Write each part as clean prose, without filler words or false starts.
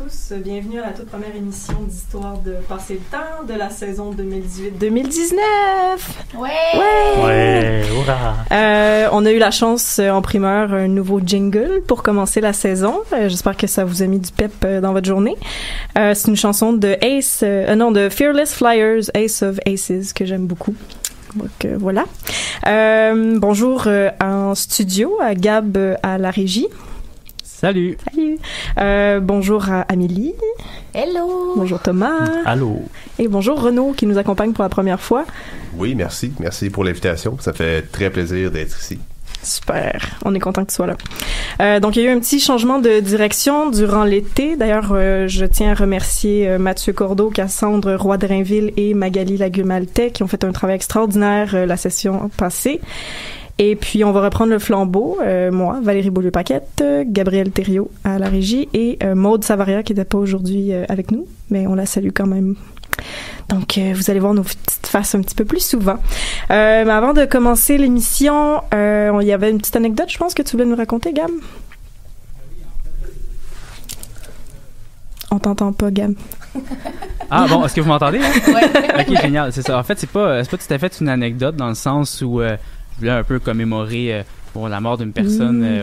tous. Bienvenue à la toute première émission d'Histoire de passer le temps de la saison 2018-2019. Ouais, hurrah! On a eu la chance en primeur un nouveau jingle pour commencer la saison. J'espère que ça vous a mis du pep dans votre journée. C'est une chanson de de Fearless Flyers, Ace of Aces, que j'aime beaucoup. Donc voilà. Bonjour en studio à Gab à la régie. Salut. Bonjour à Amélie. Hello. Bonjour Thomas. Allô. Et bonjour Renaud qui nous accompagne pour la première fois. Oui, merci. Merci pour l'invitation. Ça fait très plaisir d'être ici. Super. On est content que tu sois là. Donc, il y a eu un petit changement de direction durant l'été. D'ailleurs, je tiens à remercier Mathieu Cordeau, Cassandre Roy-Drainville et Magali Lagumaltais qui ont fait un travail extraordinaire la session passée. Et puis, on va reprendre le flambeau. Moi, Valérie Beaulieu-Paquette, Gabrielle Thériault à la régie et Maude Savaria qui n'était pas aujourd'hui avec nous, mais on la salue quand même. Donc, vous allez voir nos petites faces un petit peu plus souvent. Mais avant de commencer l'émission, il y avait une petite anecdote, je pense, que tu voulais nous raconter, Gab? On t'entend pas, Gab. Ah bon, est-ce que vous m'entendez? Hein? Ouais. Ok, génial, c'est ça. En fait, c'est pas tout à fait une anecdote dans le sens où je voulais un peu commémorer la mort d'une personne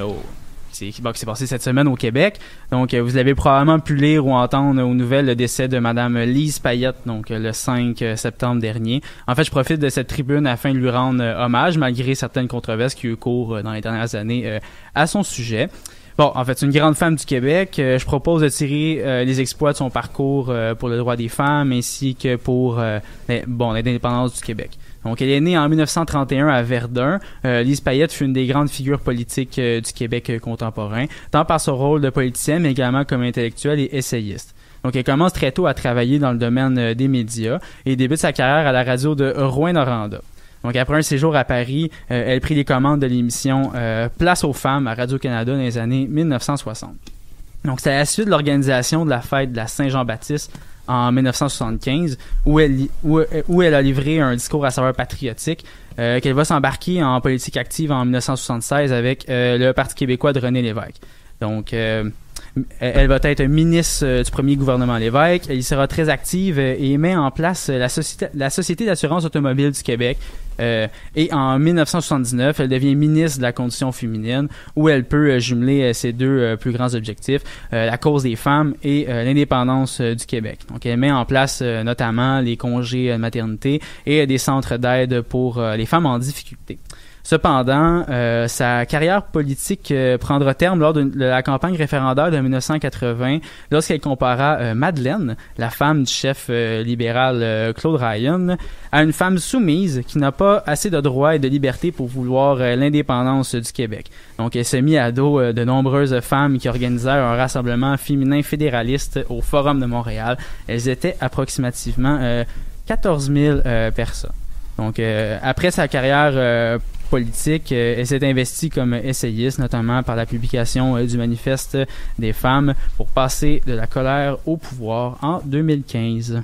qui s'est passée cette semaine au Québec. Donc, vous l'avez probablement pu lire ou entendre aux nouvelles le décès de Madame Lise Payette, donc le 5 septembre dernier. En fait, je profite de cette tribune afin de lui rendre hommage, malgré certaines controverses qui ont eu cours dans les dernières années à son sujet. Bon, en fait, c'est une grande femme du Québec. Je propose de tirer les exploits de son parcours pour le droit des femmes ainsi que pour l'indépendance du Québec. Donc, elle est née en 1931 à Verdun. Lise Payette fut une des grandes figures politiques du Québec contemporain, tant par son rôle de politicienne, mais également comme intellectuelle et essayiste. Donc, elle commence très tôt à travailler dans le domaine des médias et débute sa carrière à la radio de Rouyn-Noranda. Donc, après un séjour à Paris, elle prit les commandes de l'émission Place aux femmes à Radio-Canada dans les années 1960. Donc, c'est à la suite de l'organisation de la fête de la Saint-Jean-Baptiste en 1975, où elle a livré un discours à saveur patriotique, qu'elle va s'embarquer en politique active en 1976 avec le Parti québécois de René Lévesque. Donc, elle va être ministre du premier gouvernement Lévesque. Elle y sera très active et met en place la Société d'assurance automobile du Québec. Et en 1979, elle devient ministre de la condition féminine, où elle peut jumeler ses deux plus grands objectifs, la cause des femmes et l'indépendance du Québec. Donc, elle met en place notamment les congés de maternité et des centres d'aide pour les femmes en difficulté. Cependant, sa carrière politique prendra terme lors de la campagne référendaire de 1980, lorsqu'elle compara Madeleine, la femme du chef libéral Claude Ryan, à une femme soumise qui n'a pas assez de droits et de liberté pour vouloir l'indépendance du Québec. Donc, elle s'est mise à dos de nombreuses femmes qui organisèrent un rassemblement féminin fédéraliste au Forum de Montréal. Elles étaient approximativement 14 000 personnes. Donc, après sa carrière politique, elle s'est investie comme essayiste, notamment par la publication du Manifeste des femmes pour passer de la colère au pouvoir en 2015.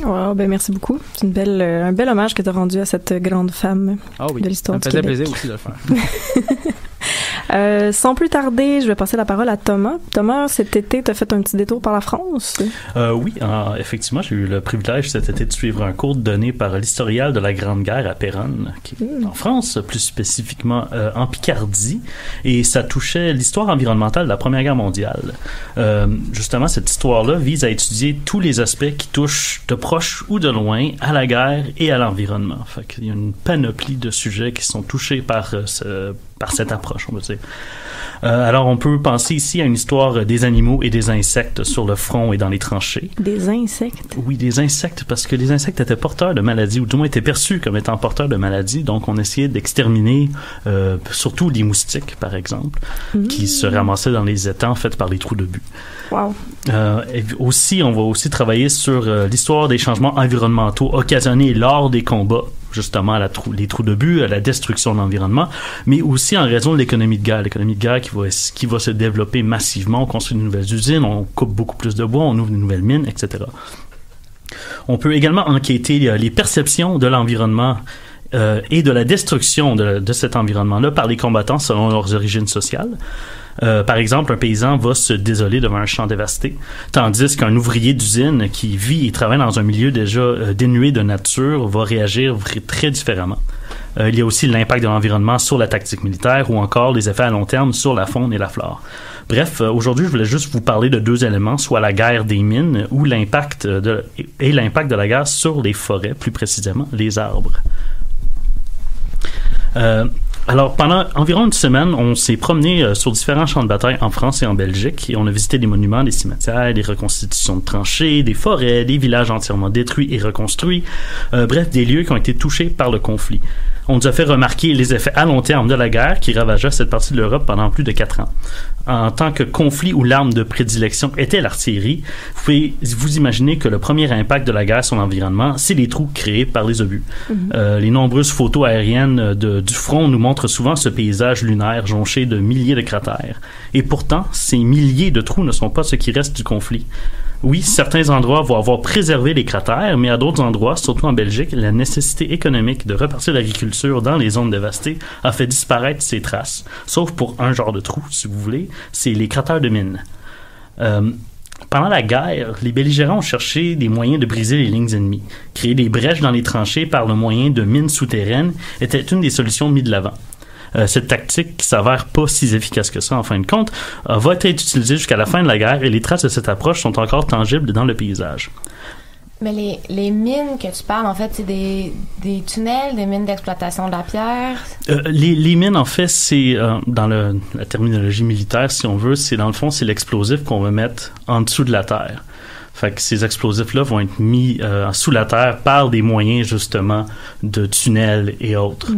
Wow, ben merci beaucoup. C'est un bel hommage que tu as rendu à cette grande femme de l'histoire du Québec. Ça me faisait plaisir aussi de le faire. Sans plus tarder, je vais passer la parole à Thomas. Thomas, cet été, tu as fait un petit détour par la France? Oui, effectivement, j'ai eu le privilège cet été de suivre un cours donné par l'historial de la Grande Guerre à Péronne, qui est en France, plus spécifiquement en Picardie, et ça touchait l'histoire environnementale de la Première Guerre mondiale. Justement, cette histoire-là vise à étudier tous les aspects qui touchent de proche ou de loin à la guerre et à l'environnement. Fait qu'il y a une panoplie de sujets qui sont touchés par cette approche, on va dire. Alors, on peut penser ici à une histoire des animaux et des insectes sur le front et dans les tranchées. Des insectes? Oui, des insectes, parce que les insectes étaient porteurs de maladies, ou du moins étaient perçus comme étant porteurs de maladies, donc on essayait d'exterminer surtout les moustiques, par exemple, qui se ramassaient dans les étangs faits par les trous de buis. Wow. Et aussi, on va aussi travailler sur l'histoire des changements environnementaux occasionnés lors des combats, justement les trous de but, à la destruction de l'environnement, mais aussi en raison de l'économie de guerre. L'économie de guerre qui va se développer massivement. On construit de nouvelles usines, on coupe beaucoup plus de bois, on ouvre de nouvelles mines, etc. On peut également enquêter les perceptions de l'environnement et de la destruction de cet environnement-là par les combattants selon leurs origines sociales. Par exemple, un paysan va se désoler devant un champ dévasté, tandis qu'un ouvrier d'usine qui vit et travaille dans un milieu déjà dénué de nature va réagir très différemment. Il y a aussi l'impact de l'environnement sur la tactique militaire ou encore les effets à long terme sur la faune et la flore. Bref, aujourd'hui, je voulais juste vous parler de deux éléments, soit la guerre des mines ou l'impact de la guerre sur les forêts, plus précisément les arbres. Alors, pendant environ une semaine, on s'est promené sur différents champs de bataille en France et en Belgique et on a visité des monuments, des cimetières, des reconstitutions de tranchées, des forêts, des villages entièrement détruits et reconstruits, bref, des lieux qui ont été touchés par le conflit. On nous a fait remarquer les effets à long terme de la guerre qui ravagea cette partie de l'Europe pendant plus de 4 ans. En tant que conflit où l'arme de prédilection était l'artillerie, vous pouvez vous imaginer que le premier impact de la guerre sur l'environnement, c'est les trous créés par les obus. Les nombreuses photos aériennes du front nous montrent souvent ce paysage lunaire jonché de milliers de cratères. Et pourtant, ces milliers de trous ne sont pas ce qui reste du conflit. Oui, certains endroits vont avoir préservé les cratères, mais à d'autres endroits, surtout en Belgique, la nécessité économique de repartir l'agriculture dans les zones dévastées a fait disparaître ces traces, sauf pour un genre de trou, si vous voulez, c'est les cratères de mines. Pendant la guerre, les belligérants ont cherché des moyens de briser les lignes ennemies. Créer des brèches dans les tranchées par le moyen de mines souterraines était une des solutions mises de l'avant. Cette tactique, qui s'avère pas si efficace que ça en fin de compte, va être utilisée jusqu'à la fin de la guerre et les traces de cette approche sont encore tangibles dans le paysage. Mais les mines que tu parles, en fait, c'est des tunnels, des mines d'exploitation de la pierre? Les mines, en fait, c'est, dans la terminologie militaire, si on veut, c'est dans le fond, c'est l'explosif qu'on va mettre en dessous de la terre. Fait que ces explosifs-là vont être mis sous la terre par des moyens, justement, de tunnels et autres.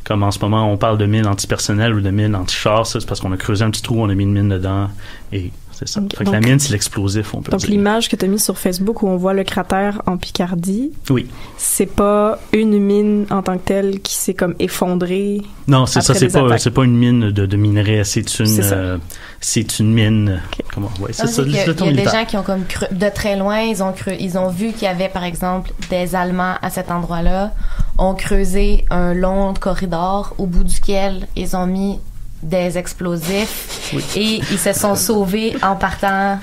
Comme en ce moment, on parle de mines antipersonnelles ou de mines anti-chars, c'est parce qu'on a creusé un petit trou, on a mis une mine dedans, et c'est ça. Okay. Fait que la mine, c'est l'explosif, on peut dire. Donc, l'image que tu as mise sur Facebook où on voit le cratère en Picardie, oui. C'est pas une mine en tant que telle qui s'est comme effondrée. Non, c'est ça, c'est pas une mine de minerai, c'est une mine. Okay. Comment, ouais, c'est non, ça. Il y a des gens qui ont comme de très loin, ils ont vu qu'il y avait, par exemple, des Allemands à cet endroit-là, ont creusé un long corridor au bout duquel ils ont mis des explosifs et ils se sont sauvés en partant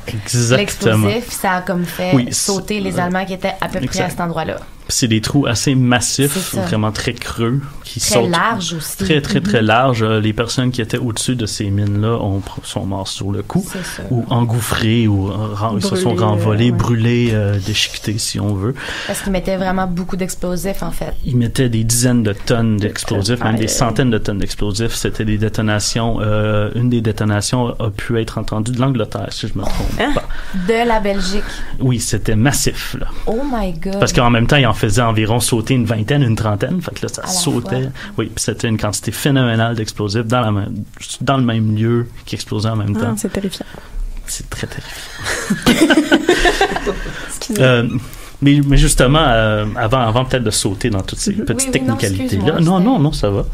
l'explosif. Ça a comme fait sauter les Allemands qui étaient à peu près à cet endroit-là. C'est des trous assez massifs, vraiment très creux, qui très sautent. Larges aussi. Très larges. Les personnes qui étaient au-dessus de ces mines-là sont morts sur le coup, ou engouffrés, ou ils se sont renvolés, brûlés, déchiquetés, si on veut. Parce qu'ils mettaient vraiment beaucoup d'explosifs, en fait. Ils mettaient des dizaines de tonnes d'explosifs, même des centaines de tonnes d'explosifs. C'était des détonations. Une des détonations a pu être entendue de l'Angleterre, si je me trompe pas. De la Belgique. Oui, c'était massif, là. Oh my God. Parce qu'en même temps, ils en faisaient environ sauter une vingtaine, une trentaine. Fait que là, ça sautait. Oui, puis c'était une quantité phénoménale d'explosifs dans le même lieu qui explosait en même temps. C'est terrifiant. C'est très terrifiant. Mais justement, avant peut-être de sauter dans toutes ces petites technicalités-là. Non, ça va.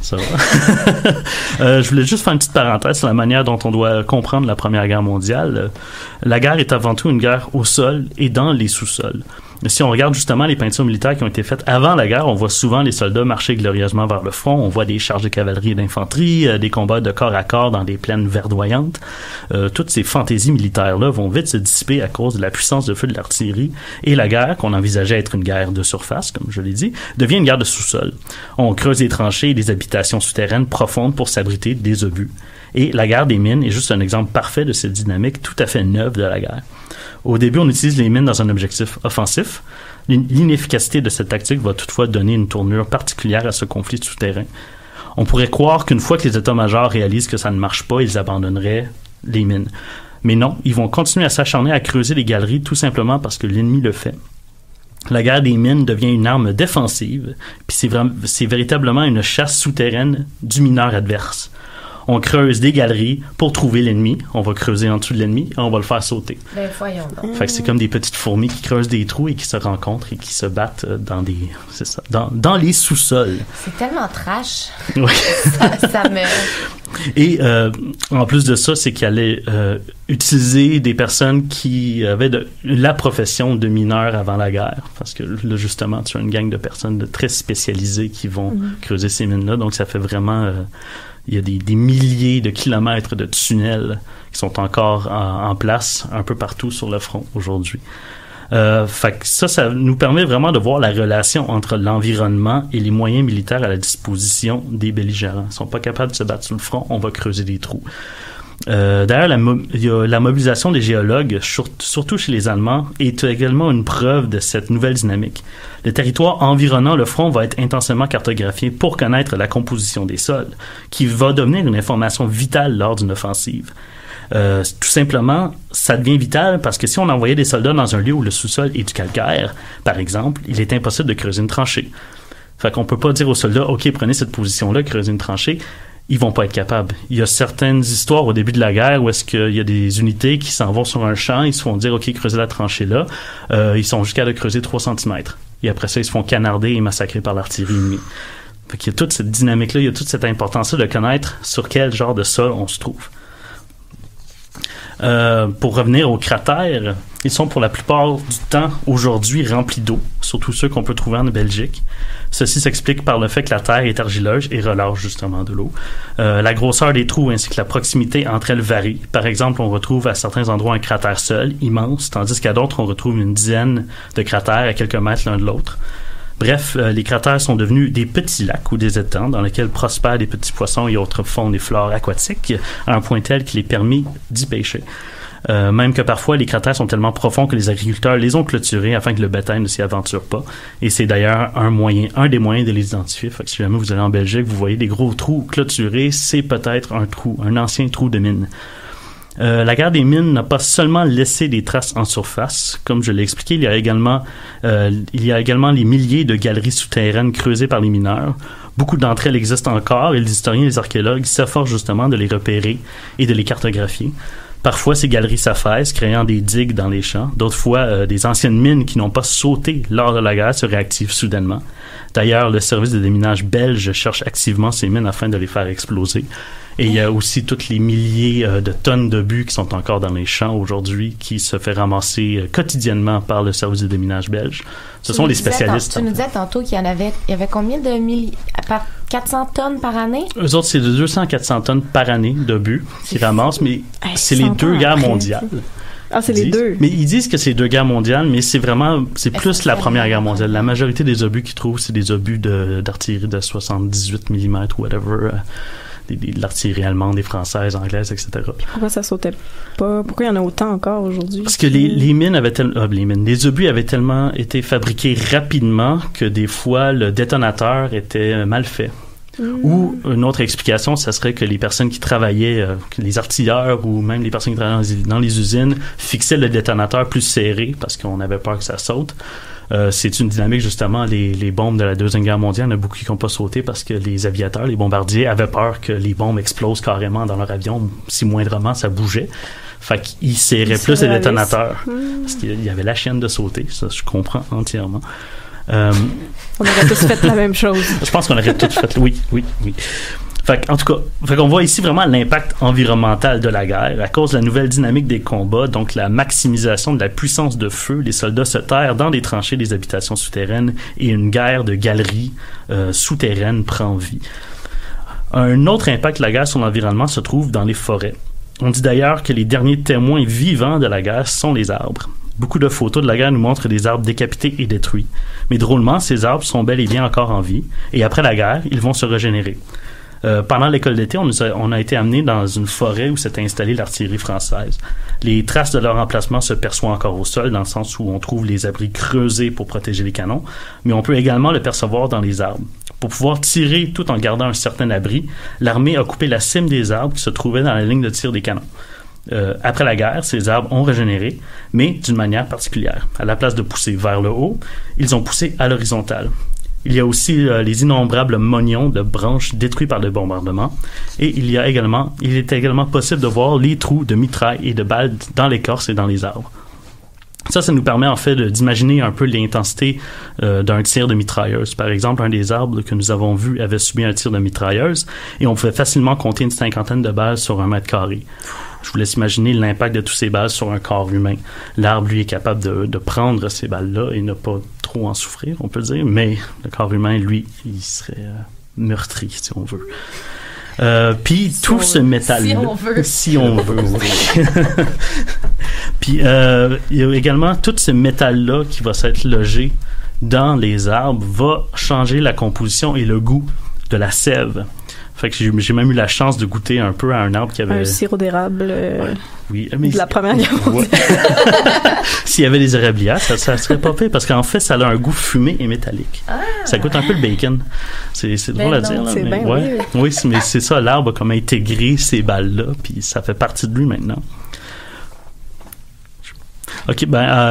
Je voulais juste faire une petite parenthèse sur la manière dont on doit comprendre la Première Guerre mondiale. La guerre est avant tout une guerre au sol et dans les sous-sols. Si on regarde justement les peintures militaires qui ont été faites avant la guerre, on voit souvent les soldats marcher glorieusement vers le front, on voit des charges de cavalerie et d'infanterie, des combats de corps à corps dans des plaines verdoyantes. Toutes ces fantaisies militaires-là vont vite se dissiper à cause de la puissance de feu de l'artillerie, et la guerre, qu'on envisageait être une guerre de surface, comme je l'ai dit, devient une guerre de sous-sol. On creuse des tranchées et des habitations souterraines profondes pour s'abriter des obus. Et la guerre des mines est juste un exemple parfait de cette dynamique tout à fait neuve de la guerre. Au début, on utilise les mines dans un objectif offensif. L'inefficacité de cette tactique va toutefois donner une tournure particulière à ce conflit souterrain. On pourrait croire qu'une fois que les états-majors réalisent que ça ne marche pas, ils abandonneraient les mines. Mais non, ils vont continuer à s'acharner à creuser les galeries tout simplement parce que l'ennemi le fait. La guerre des mines devient une arme défensive, puis c'est véritablement une chasse souterraine du mineur adverse. On creuse des galeries pour trouver l'ennemi. On va creuser en dessous de l'ennemi et on va le faire sauter. Ben, voyons donc. Fait que c'est comme des petites fourmis qui creusent des trous et qui se rencontrent et qui se battent dans les sous-sols. C'est tellement trash. Oui. ça me... Et en plus de ça, c'est qu'il allait utiliser des personnes qui avaient la profession de mineurs avant la guerre. Parce que là, justement, tu as une gang de personnes très spécialisées qui vont creuser ces mines-là. Donc, ça fait vraiment Il y a des milliers de kilomètres de tunnels qui sont encore en place un peu partout sur le front aujourd'hui. Fait que ça nous permet vraiment de voir la relation entre l'environnement et les moyens militaires à la disposition des belligérants. Ils sont pas capables de se battre sur le front, on va creuser des trous. D'ailleurs, il y a la mobilisation des géologues, surtout chez les Allemands, est également une preuve de cette nouvelle dynamique. Le territoire environnant le front va être intensément cartographié pour connaître la composition des sols, qui va devenir une information vitale lors d'une offensive. Tout simplement, ça devient vital parce que si on envoyait des soldats dans un lieu où le sous-sol est du calcaire, par exemple, il est impossible de creuser une tranchée. Fait qu'on peut pas dire aux soldats, OK, prenez cette position-là, creusez une tranchée. Ils vont pas être capables. Il y a certaines histoires au début de la guerre où est-ce qu'il y a des unités qui s'en vont sur un champ, ils se font dire, OK, creusez la tranchée là. Ils sont jusqu'à le creuser 3 cm. Et après ça, ils se font canarder et massacrer par l'artillerie ennemie. Fait qu'il y a toute cette dynamique-là, il y a toute cette importance-là de connaître sur quel genre de sol on se trouve. Pour revenir aux cratères, ils sont pour la plupart du temps aujourd'hui remplis d'eau, surtout ceux qu'on peut trouver en Belgique. Ceci s'explique par le fait que la terre est argileuse et relâche justement de l'eau. La grosseur des trous ainsi que la proximité entre elles varie. Par exemple, on retrouve à certains endroits un cratère seul, immense, tandis qu'à d'autres, on retrouve une dizaine de cratères à quelques mètres l'un de l'autre. Bref, les cratères sont devenus des petits lacs ou des étangs dans lesquels prospèrent des petits poissons et autres faune et flore aquatiques à un point tel qu'il est permis d'y pêcher. Même que parfois, les cratères sont tellement profonds que les agriculteurs les ont clôturés afin que le bétail ne s'y aventure pas. Et c'est d'ailleurs un des moyens de les identifier. Fait que si jamais vous allez en Belgique, vous voyez des gros trous clôturés, c'est peut-être un ancien trou de mine. La guerre des mines n'a pas seulement laissé des traces en surface. Comme je l'ai expliqué, il y a également les milliers de galeries souterraines creusées par les mineurs. Beaucoup d'entre elles existent encore et les historiens et les archéologues s'efforcent justement de les repérer et de les cartographier. Parfois, ces galeries s'affaissent, créant des digues dans les champs. D'autres fois, des anciennes mines qui n'ont pas sauté lors de la guerre se réactivent soudainement. D'ailleurs, le service de déminage belge cherche activement ces mines afin de les faire exploser. Et il y a aussi toutes les milliers de tonnes d'obus qui sont encore dans les champs aujourd'hui, qui se fait ramasser quotidiennement par le service de déminage belge. Ce sont les spécialistes. Tu nous disais tantôt qu'il y avait combien de 400 tonnes par année? Eux autres, c'est de 200-400 tonnes par année d'obus qu'ils ramassent, mais c'est les 2 guerres mondiales. Ah, c'est les deux. Mais ils disent que c'est 2 guerres mondiales, mais c'est plus la Première Guerre mondiale. La majorité des obus qu'ils trouvent, c'est des obus d'artillerie de 78 mm ou whatever. De l'artillerie allemande, des françaises, anglaises, etc. Pourquoi ça sautait pas? Pourquoi il y en a autant encore aujourd'hui? Parce que les mines avaient les obus avaient tellement été fabriqués rapidement que des fois le détonateur était mal fait. Ou une autre explication, ça serait que les personnes qui travaillaient, les artilleurs ou même les personnes qui travaillaient dans les usines fixaient le détonateur plus serré parce qu'on avait peur que ça saute. C'est une dynamique, justement, les bombes de la Deuxième Guerre mondiale, il y en a beaucoup qui n'ont pas sauté parce que les aviateurs, les bombardiers, avaient peur que les bombes explosent carrément dans leur avion si moindrement ça bougeait. Fait qu'ils serraient plus les détonateurs parce qu'il y avait la chienne de sauter. Ça, je comprends entièrement. On aurait tous fait la même chose. Je pense qu'on aurait tous fait, oui. En tout cas, on voit ici vraiment l'impact environnemental de la guerre. À cause de la nouvelle dynamique des combats, donc la maximisation de la puissance de feu, les soldats se terrent dans des tranchées des habitations souterraines et une guerre de galeries souterraines prend vie. Un autre impact de la guerre sur l'environnement se trouve dans les forêts. On dit d'ailleurs que les derniers témoins vivants de la guerre sont les arbres. Beaucoup de photos de la guerre nous montrent des arbres décapités et détruits. Mais drôlement, ces arbres sont bel et bien encore en vie, et après la guerre, ils vont se régénérer. Pendant l'école d'été, on a été amené dans une forêt où s'était installée l'artillerie française. Les traces de leur emplacement se perçoivent encore au sol, dans le sens où on trouve les abris creusés pour protéger les canons, mais on peut également le percevoir dans les arbres. Pour pouvoir tirer tout en gardant un certain abri, l'armée a coupé la cime des arbres qui se trouvaient dans la ligne de tir des canons. Après la guerre, ces arbres ont régénéré, mais d'une manière particulière. À la place de pousser vers le haut, ils ont poussé à l'horizontale. Il y a aussi les innombrables mognons de branches détruits par le bombardement. Et il est également possible de voir les trous de mitraille et de balles dans l'écorce et dans les arbres. Ça nous permet en fait d'imaginer un peu l'intensité d'un tir de mitrailleuse. Par exemple, un des arbres que nous avons vu avait subi un tir de mitrailleuse et on pouvait facilement compter une 50aine de balles sur 1 mètre carré. Je vous laisse imaginer l'impact de toutes ces balles sur un corps humain. L'arbre, lui, est capable de prendre ces balles-là et ne pas trop en souffrir, on peut dire, mais le corps humain, lui, il serait meurtri, si on veut. Puis Si tout on ce veut. métal-là, Si on veut. si on veut, oui. Puis il y a également tout ce métal-là qui va s'être logé dans les arbres va changer la composition et le goût de la sève. Fait que j'ai même eu la chance de goûter un peu à un arbre qui avait... Un sirop d'érable Oui, mais de la Première Guerre mondiale. S'il y avait des érablières, ça serait pas pire parce qu'en fait, ça a un goût fumé et métallique. Ça goûte un peu le bacon. C'est drôle à dire. Là, c'est mais bien ouais. weird. Oui, mais c'est ça, l'arbre a comme intégré ces balles-là, puis ça fait partie de lui maintenant. OK,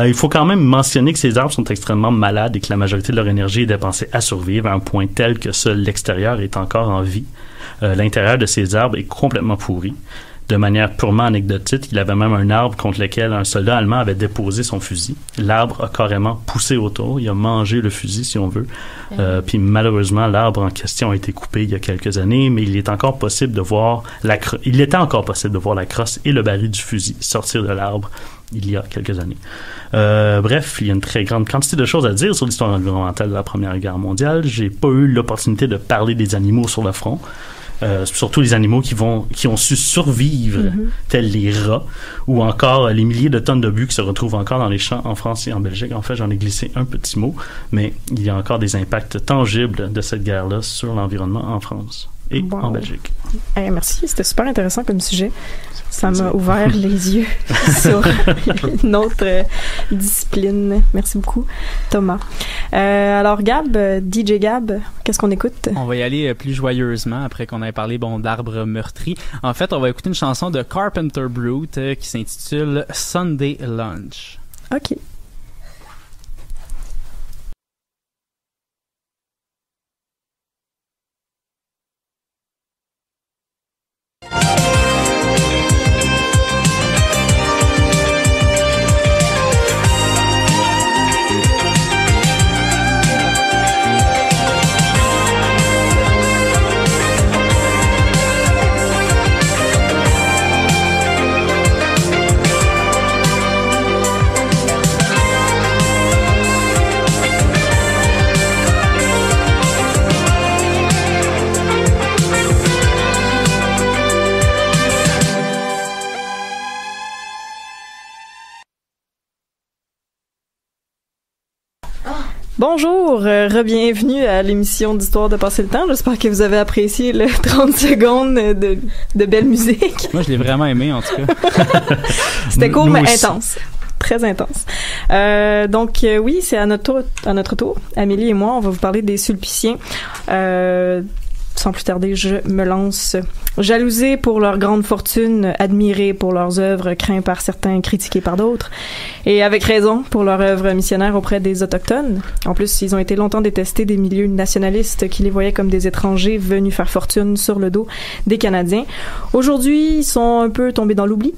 il faut quand même mentionner que ces arbres sont extrêmement malades et que la majorité de leur énergie est dépensée à survivre à un point tel que seul l'extérieur est encore en vie. L'intérieur de ces arbres est complètement pourri. De manière purement anecdotique, il y avait même un arbre contre lequel un soldat allemand avait déposé son fusil. L'arbre a carrément poussé autour, il a mangé le fusil si on veut. Puis malheureusement, l'arbre en question a été coupé il y a quelques années, mais il était encore possible de voir la crosse et le baril du fusil sortir de l'arbre il y a quelques années. Bref, il y a une très grande quantité de choses à dire sur l'histoire environnementale de la Première Guerre mondiale. J'ai pas eu l'opportunité de parler des animaux sur le front. Surtout les animaux qui ont su survivre, tels les rats, ou encore les milliers de tonnes de buis qui se retrouvent encore dans les champs en France et en Belgique. En fait, j'en ai glissé un petit mot, mais il y a encore des impacts tangibles de cette guerre-là sur l'environnement en France et en Belgique. Merci, c'était super intéressant comme sujet. Ça m'a ouvert les yeux sur une autre discipline. Merci beaucoup, Thomas. Alors, Gab, DJ Gab, qu'est-ce qu'on écoute? On va y aller plus joyeusement après qu'on ait parlé d'arbres meurtris. En fait, on va écouter une chanson de Carpenter Brute qui s'intitule Sunday Lunch. OK. Bonjour, re-bienvenue à l'émission d'Histoire de passer le temps. J'espère que vous avez apprécié le 30 secondes de belle musique. Moi, je l'ai vraiment aimé, en tout cas. C'était court, Nous mais aussi. intense. Très intense. Donc, oui, c'est à notre tour. Amélie et moi, on va vous parler des Sulpiciens. Sans plus tarder, je me lance. Jalousés pour leur grande fortune, admirés pour leurs œuvres, craints par certains, critiqués par d'autres, et avec raison pour leur œuvre missionnaire auprès des Autochtones. En plus, ils ont été longtemps détestés des milieux nationalistes qui les voyaient comme des étrangers venus faire fortune sur le dos des Canadiens. Aujourd'hui, ils sont un peu tombés dans l'oubli.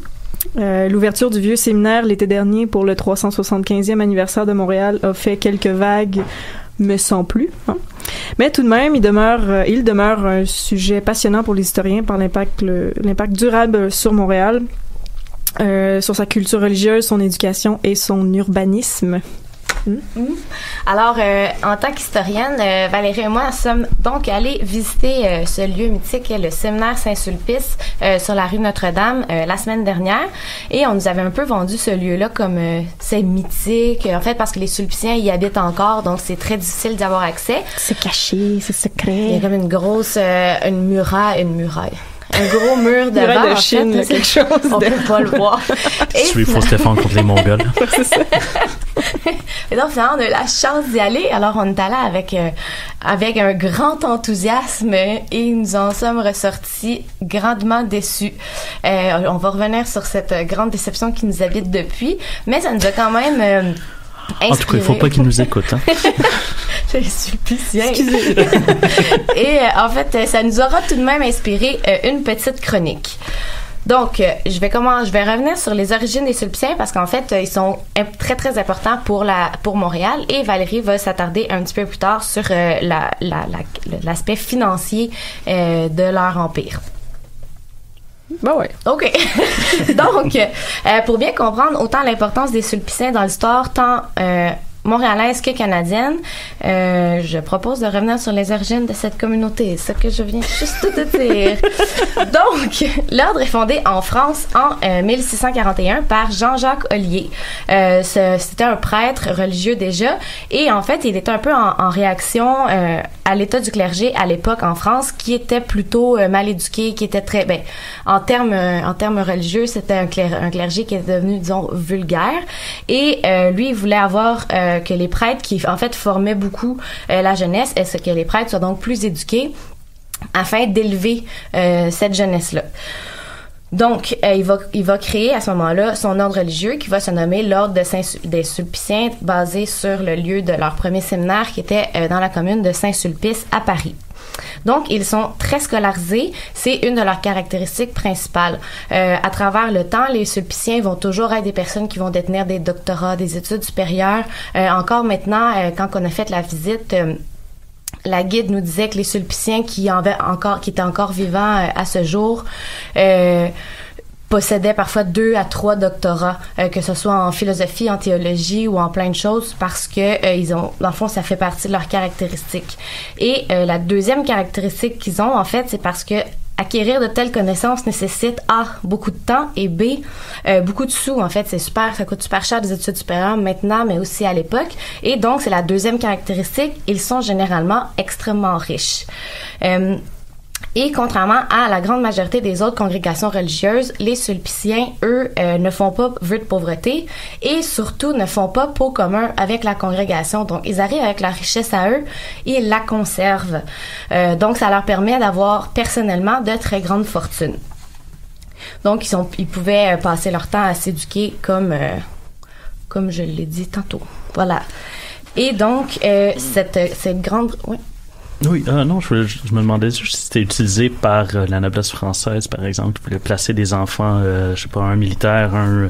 L'ouverture du vieux séminaire l'été dernier pour le 375e anniversaire de Montréal a fait quelques vagues, mais sans plus. Hein. Mais tout de même, il demeure un sujet passionnant pour les historiens par l'impact durable sur Montréal, sur sa culture religieuse, son éducation et son urbanisme. Alors, en tant qu'historienne, Valérie et moi sommes donc allés visiter ce lieu mythique, le séminaire Saint-Sulpice, sur la rue Notre-Dame, la semaine dernière. Et on nous avait un peu vendu ce lieu-là comme c'est mythique, en fait, parce que les Sulpiciens y habitent encore, donc c'est très difficile d'y avoir accès. C'est caché, c'est secret. Il y a comme une grosse, une muraille. Un gros mur de verre, de en Chine, fait, quelque chose. on peut pas le voir. Et Tu es faux Stéphane contre les Mongols. C'est ça. Et donc, finalement, on a eu la chance d'y aller. Alors, on est allé avec un grand enthousiasme et nous en sommes ressortis grandement déçus. On va revenir sur cette grande déception qui nous habite depuis, mais ça nous a quand même En tout cas, il faut pas qu'ils nous écoutent. Hein. Je suis Sulpicien. Et en fait, ça nous aura tout de même inspiré une petite chronique. Donc, je vais revenir sur les origines des Sulpiciens parce qu'en fait, ils sont très, très importants pour Montréal et Valérie va s'attarder un petit peu plus tard sur l'aspect financier de leur empire. Ben ouais. OK. Donc, pour bien comprendre autant l'importance des Sulpiciens dans l'histoire, tant montréalaise que canadienne. Je propose de revenir sur les origines de cette communauté, ce que je viens juste de dire. Donc, l'ordre est fondé en France en 1641 par Jean-Jacques Ollier. C'était un prêtre religieux déjà, et en fait, il était un peu en réaction à l'état du clergé à l'époque en France, qui était plutôt mal éduqué, qui était très, en termes religieux, c'était un clergé qui est devenu, disons, vulgaire. Et lui, il voulait avoir que les prêtres, qui en fait formaient beaucoup la jeunesse, et que les prêtres soient donc plus éduqués afin d'élever cette jeunesse-là. Donc, il va créer à ce moment-là son ordre religieux qui va se nommer l'ordre des Sulpiciens, basé sur le lieu de leur premier séminaire qui était dans la commune de Saint-Sulpice à Paris. Donc, ils sont très scolarisés. C'est une de leurs caractéristiques principales. À travers le temps, les Sulpiciens vont toujours être des personnes qui vont détenir des doctorats, des études supérieures. Encore maintenant, quand on a fait la visite, la guide nous disait que les Sulpiciens qui étaient encore vivants à ce jour possédaient parfois 2 à 3 doctorats, que ce soit en philosophie, en théologie ou en plein de choses, parce que dans le fond, ça fait partie de leurs caractéristiques. Et la deuxième caractéristique qu'ils ont, en fait, c'est parce que acquérir de telles connaissances nécessite A, beaucoup de temps, et B, beaucoup de sous. En fait, ça coûte super cher des études supérieures maintenant, mais aussi à l'époque. Et donc, c'est la deuxième caractéristique, ils sont généralement extrêmement riches. Et contrairement à la grande majorité des autres congrégations religieuses, les Sulpiciens, eux, ne font pas vœu de pauvreté et surtout ne font pas pot commun avec la congrégation. Donc, ils arrivent avec leur richesse à eux et ils la conservent. Donc, ça leur permet d'avoir personnellement de très grandes fortunes. Donc, ils pouvaient passer leur temps à s'éduquer comme je l'ai dit tantôt. Voilà. Et donc, cette grande... Oui. Oui, non, je me demandais si c'était utilisé par la noblesse française, par exemple, qui voulait placer des enfants, je sais pas, un militaire, un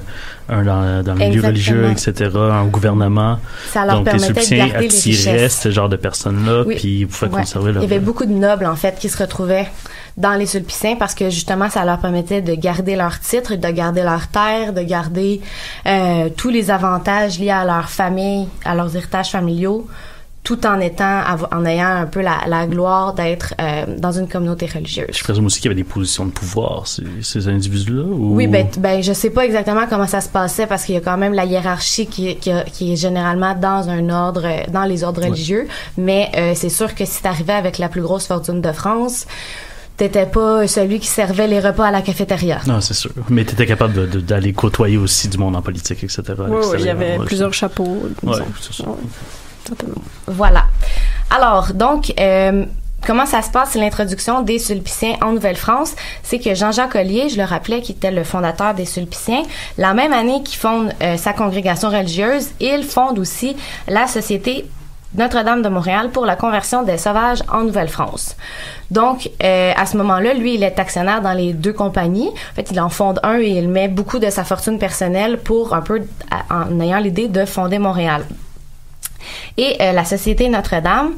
dans le milieu religieux, etc., un gouvernement. Ça leur permettait de garder les richesses. Ce genre de personnes-là, oui. Puis ils pouvaient conserver leur... Il y avait beaucoup de nobles, en fait, qui se retrouvaient dans les Sulpiciens parce que, justement, ça leur permettait de garder leurs titres, de garder leurs terres, de garder tous les avantages liés à leur famille, à leurs héritages familiaux, tout en ayant un peu la gloire d'être dans une communauté religieuse. Je présume aussi qu'il y avait des positions de pouvoir, ces individus-là? Ou... Oui, je sais pas exactement comment ça se passait parce qu'il y a quand même la hiérarchie qui est généralement dans un ordre, dans les ordres religieux, mais c'est sûr que si t'arrivais avec la plus grosse fortune de France, t'étais pas celui qui servait les repas à la cafétéria. Non, c'est sûr. Mais t'étais capable d'aller côtoyer aussi du monde en politique, etc. Oui, il y avait plusieurs chapeaux. Oui, c'est ça. Voilà. Alors, donc, comment ça se passe, c'est l'introduction des Sulpiciens en Nouvelle-France. C'est que Jean-Jacques Ollier, je le rappelais, qui était le fondateur des Sulpiciens, la même année qu'il fonde sa congrégation religieuse, il fonde aussi la Société Notre-Dame de Montréal pour la conversion des sauvages en Nouvelle-France. Donc, à ce moment-là, lui, il est actionnaire dans les 2 compagnies. En fait, il en fonde un et il met beaucoup de sa fortune personnelle pour un peu, en ayant l'idée de fonder Montréal. Et la Société Notre-Dame,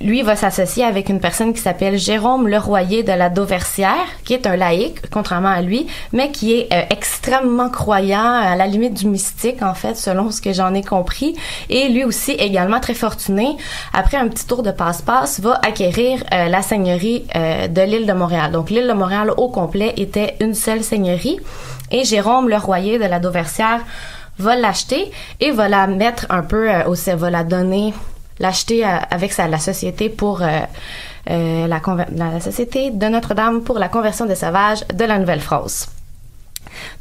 lui, va s'associer avec une personne qui s'appelle Jérôme Leroyer de la Dauversière, qui est un laïc, contrairement à lui, mais qui est extrêmement croyant, à la limite du mystique, en fait, selon ce que j'en ai compris. Et lui aussi, également très fortuné, après un petit tour de passe-passe, va acquérir la seigneurie de l'île de Montréal. Donc, l'île de Montréal au complet était une seule seigneurie. Et Jérôme Leroyer de la Dauversière va l'acheter et va la mettre un peu va la donner, l'acheter avec la société pour la Société de Notre-Dame pour la conversion des sauvages de la Nouvelle-France.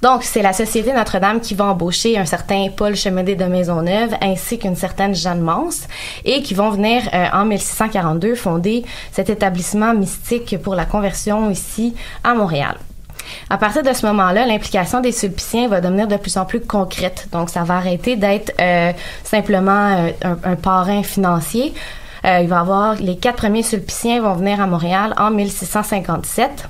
Donc, c'est la Société Notre-Dame qui va embaucher un certain Paul Chemédé de Maisonneuve ainsi qu'une certaine Jeanne Mance et qui vont venir en 1642 fonder cet établissement mystique pour la conversion ici à Montréal. À partir de ce moment-là, l'implication des Sulpiciens va devenir de plus en plus concrète. Donc, ça va arrêter d'être simplement un parrain financier. Il va y avoir les 4 premiers Sulpiciens vont venir à Montréal en 1657.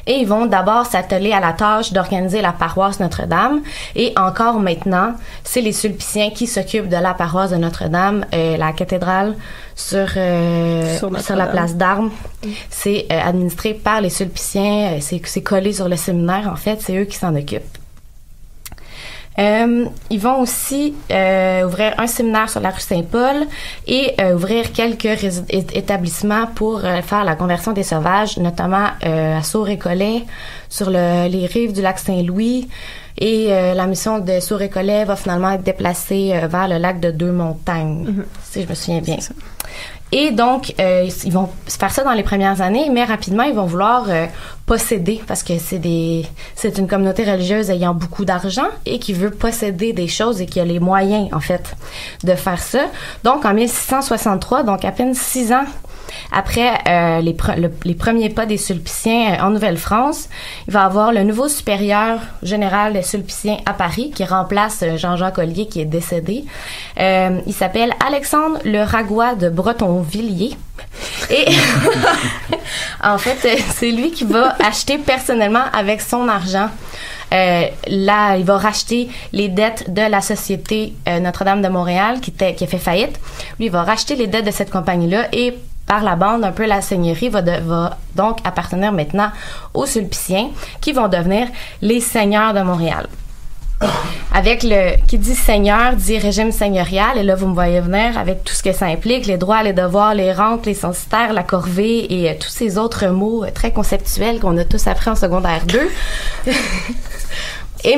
Et ils vont d'abord s'atteler à la tâche d'organiser la paroisse Notre-Dame. Et encore maintenant, c'est les Sulpiciens qui s'occupent de la paroisse de Notre-Dame, la cathédrale sur la place d'Armes. C'est administré par les Sulpiciens. C'est collé sur le séminaire, en fait. C'est eux qui s'en occupent. Ils vont aussi ouvrir un séminaire sur la rue Saint-Paul et ouvrir quelques établissements pour faire la conversion des sauvages, notamment à Sault-Récollet, sur les rives du lac Saint-Louis. Et la mission de Sault-Récollet va finalement être déplacée vers le lac de Deux-Montagnes, si je me souviens bien. Et donc, ils vont faire ça dans les premières années, mais rapidement, ils vont vouloir posséder, parce que c'est une communauté religieuse ayant beaucoup d'argent et qui veut posséder des choses et qui a les moyens, en fait, de faire ça. Donc, en 1663, donc à peine 6 ans après les premiers pas des Sulpiciens en Nouvelle-France, il va y avoir le nouveau supérieur général des Sulpiciens à Paris qui remplace Jean-Jacques Ollier qui est décédé. Il s'appelle Alexandre le Ragois de Bretonvilliers. Et en fait, c'est lui qui va acheter personnellement avec son argent. Là, il va racheter les dettes de la Société Notre-Dame de Montréal qui a fait faillite. Lui, il va racheter les dettes de cette compagnie-là et par la bande, un peu la seigneurie va donc appartenir maintenant aux Sulpiciens qui vont devenir les seigneurs de Montréal. Avec qui dit seigneur, dit régime seigneurial, et là, vous me voyez venir avec tout ce que ça implique, les droits, les devoirs, les rentes, les censitaires, la corvée et tous ces autres mots très conceptuels qu'on a tous appris en secondaire 2.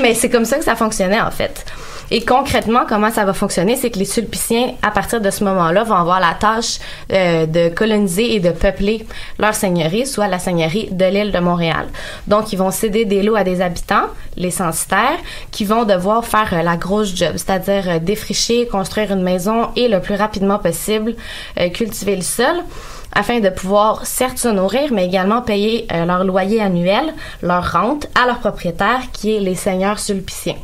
Mais c'est comme ça que ça fonctionnait, en fait. Et concrètement, comment ça va fonctionner, c'est que les Sulpiciens, à partir de ce moment-là, vont avoir la tâche de coloniser et de peupler leur seigneurie, soit la seigneurie de l'île de Montréal. Donc, ils vont céder des lots à des habitants, les censitaires, qui vont devoir faire la grosse job, c'est-à-dire défricher, construire une maison et le plus rapidement possible cultiver le sol, afin de pouvoir certes se nourrir, mais également payer leur loyer annuel, leur rente à leur propriétaire, qui est les seigneurs sulpiciens.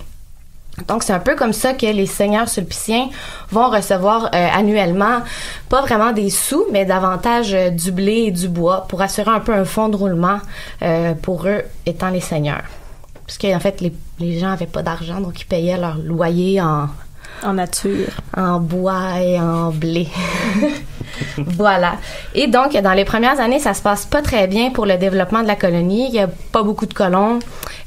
Donc, c'est un peu comme ça que les seigneurs sulpiciens vont recevoir annuellement, pas vraiment des sous, mais davantage du blé et du bois pour assurer un peu un fonds de roulement pour eux étant les seigneurs. Parce qu'en fait, les gens n'avaient pas d'argent, donc ils payaient leur loyer en nature, en bois et en blé. Voilà. Et donc, dans les premières années, ça se passe pas très bien pour le développement de la colonie. Il y a pas beaucoup de colons.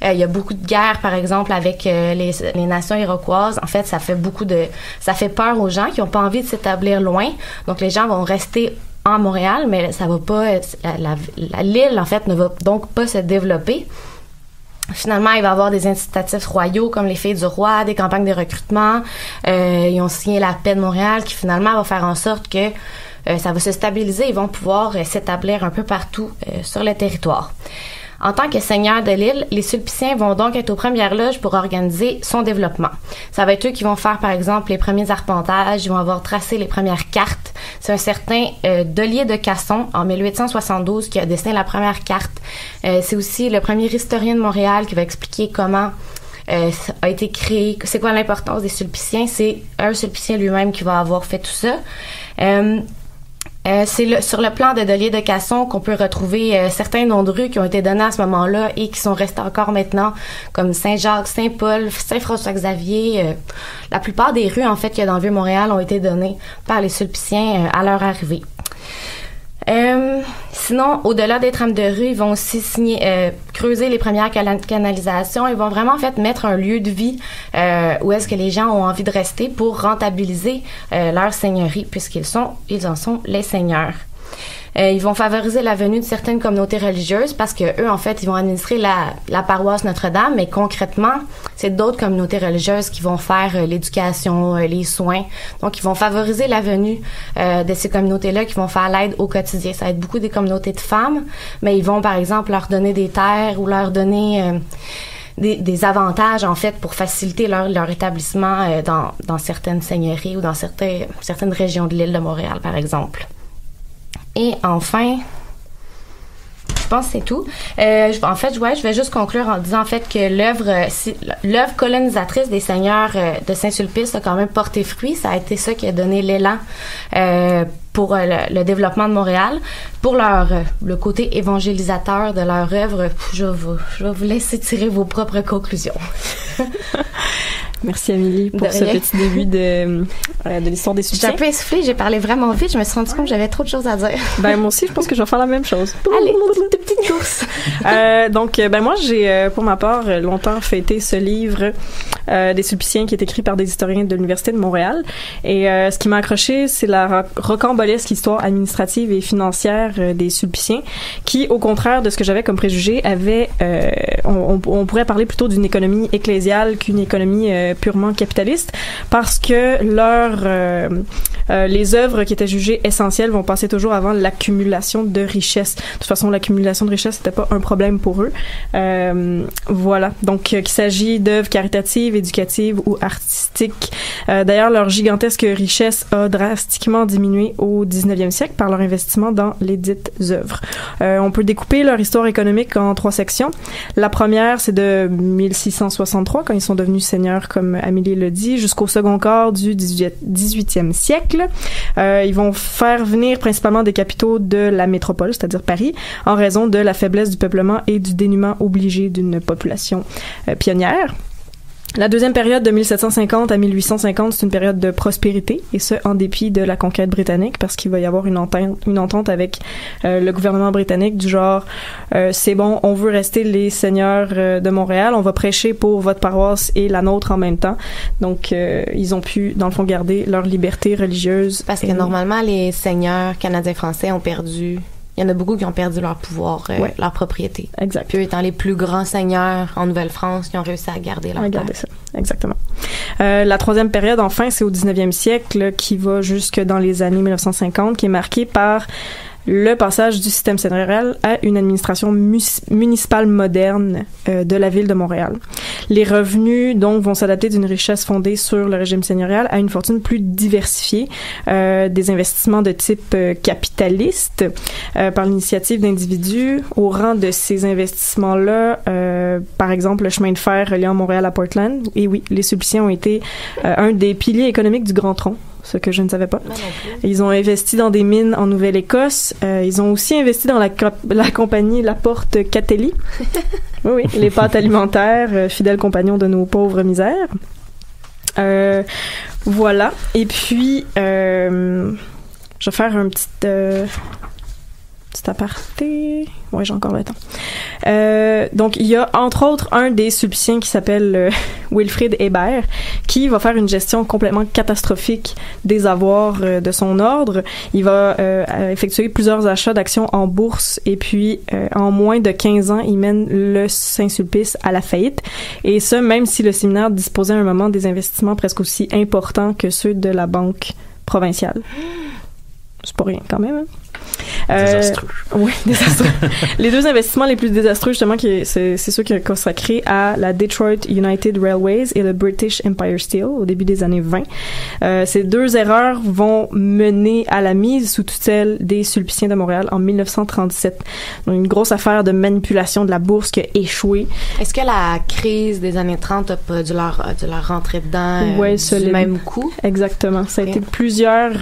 Il y a beaucoup de guerres, par exemple, avec les nations iroquoises. En fait, ça fait peur aux gens qui ont pas envie de s'établir loin. Donc, les gens vont rester en Montréal, mais ça va pas, l'île, en fait, ne va donc pas se développer. Finalement, il va y avoir des incitatifs royaux comme les Filles du Roi, des campagnes de recrutement. Ils ont signé la paix de Montréal qui finalement va faire en sorte que ça va se stabiliser. Ils vont pouvoir s'établir un peu partout sur le territoire. En tant que seigneur de l'île, les Sulpiciens vont donc être aux premières loges pour organiser son développement. Ça va être eux qui vont faire, par exemple, les premiers arpentages, ils vont avoir tracé les premières cartes. C'est un certain Dollier de Casson, en 1872, qui a dessiné la première carte. C'est aussi le premier historien de Montréal qui va expliquer comment a été créé, c'est quoi l'importance des Sulpiciens. C'est un Sulpicien lui-même qui va avoir fait tout ça. C'est sur le plan de Dollier de Casson qu'on peut retrouver certains noms de rues qui ont été donnés à ce moment-là et qui sont restés encore maintenant, comme Saint-Jacques, Saint-Paul, Saint-François-Xavier. La plupart des rues, en fait, qu'il y a dans le Vieux-Montréal ont été données par les Sulpiciens à leur arrivée. Sinon, au-delà des trames de rue, ils vont aussi creuser les premières canalisations. Ils vont vraiment, en fait, mettre un lieu de vie où est-ce que les gens ont envie de rester pour rentabiliser leur seigneurie, puisqu'ils en sont les seigneurs. Ils vont favoriser la venue de certaines communautés religieuses parce que eux, en fait, ils vont administrer la paroisse Notre-Dame, mais concrètement, c'est d'autres communautés religieuses qui vont faire l'éducation, les soins. Donc, ils vont favoriser la venue de ces communautés-là qui vont faire l'aide au quotidien. Ça va être beaucoup des communautés de femmes, mais ils vont, par exemple, leur donner des terres ou leur donner des avantages, en fait, pour faciliter leur établissement dans certaines seigneuries ou dans certaines régions de l'île de Montréal, par exemple. Et enfin, je pense que c'est tout. En fait, je vais juste conclure en disant en fait que l'œuvre colonisatrice des seigneurs de Saint-Sulpice a quand même porté fruit. Ça a été ça qui a donné l'élan pour le développement de Montréal. Pour le côté évangélisateur de leur œuvre, je vais vous laisser tirer vos propres conclusions. Merci Amélie pour De ce rien. petit début de l'histoire des J'étais Sulpiciens. un peu essoufflée, j'ai parlé vraiment vite, je me suis rendu compte que j'avais trop de choses à dire. Ben moi aussi, je pense que je vais faire la même chose. Allez, toute petite course. Donc, moi, j'ai, pour ma part, longtemps fêté ce livre des Sulpiciens qui est écrit par des historiens de l'Université de Montréal. Et ce qui m'a accroché, c'est la rocambolesque histoire administrative et financière des Sulpiciens, qui, au contraire de ce que j'avais comme préjugé, avait, on pourrait parler plutôt d'une économie ecclésiale qu'une économie purement capitaliste, parce que les œuvres qui étaient jugées essentielles vont passer toujours avant l'accumulation de richesses. De toute façon, l'accumulation de richesses n'était pas un problème pour eux. Voilà. Donc, qu'il s'agit d'œuvres caritatives, éducatives ou artistiques. D'ailleurs, leur gigantesque richesse a drastiquement diminué au 19e siècle par leur investissement dans les dites œuvres. On peut découper leur histoire économique en 3 sections. La première, c'est de 1663, quand ils sont devenus seigneurs, comme Amélie le dit, jusqu'au second quart du 18e siècle. Ils vont faire venir principalement des capitaux de la métropole, c'est-à-dire Paris, en raison de la faiblesse du peuplement et du dénuement obligé d'une population pionnière. La deuxième période de 1750 à 1850, c'est une période de prospérité, et ce, en dépit de la conquête britannique, parce qu'il va y avoir une entente avec le gouvernement britannique du genre c'est bon, on veut rester les seigneurs de Montréal, on va prêcher pour votre paroisse et la nôtre en même temps. Donc, ils ont pu, dans le fond, garder leur liberté religieuse. Parce que normalement, les seigneurs canadiens-français ont perdu... Il y en a beaucoup qui ont perdu leur pouvoir, leur propriété. Exact. Puis eux étant les plus grands seigneurs en Nouvelle-France, ils ont réussi à garder leur terre. Ça. Exactement. La troisième période, enfin, c'est au 19e siècle, qui va jusque dans les années 1950, qui est marquée par le passage du système seigneurial à une administration municipale moderne de la ville de Montréal. Les revenus, donc, vont s'adapter d'une richesse fondée sur le régime seigneurial à une fortune plus diversifiée, des investissements de type capitaliste par l'initiative d'individus. Au rang de ces investissements-là, par exemple, le chemin de fer reliant Montréal à Portland. Et oui, les Sulpiciens ont été un des piliers économiques du Grand Tronc, ce que je ne savais pas. Ils ont investi dans des mines en Nouvelle-Écosse. Ils ont aussi investi dans la compagnie La Porte Catelli. Oui, les pâtes alimentaires, fidèles compagnons de nos pauvres misères. Voilà. Et puis, je vais faire un petit aparté. Ouais, j'ai encore le temps. Donc, il y a, entre autres, un des Sulpiciens qui s'appelle Wilfrid Hébert, qui va faire une gestion complètement catastrophique des avoirs de son ordre. Il va effectuer plusieurs achats d'actions en bourse, et puis, en moins de 15 ans, il mène le Saint-Sulpice à la faillite. Et ce, même si le séminaire disposait à un moment des investissements presque aussi importants que ceux de la banque provinciale. C'est pas rien, quand même, hein? Désastreux. Oui, désastreux. Les deux investissements les plus désastreux, justement, c'est ceux qui sont consacrés à la Detroit United Railways et le British Empire Steel au début des années 20. Ces deux erreurs vont mener à la mise sous tutelle des Sulpiciens de Montréal en 1937. Donc, une grosse affaire de manipulation de la bourse qui a échoué. Est-ce que la crise des années 30 a pas dû leur rentrer dedans du même coup? Exactement. Ça a été plusieurs...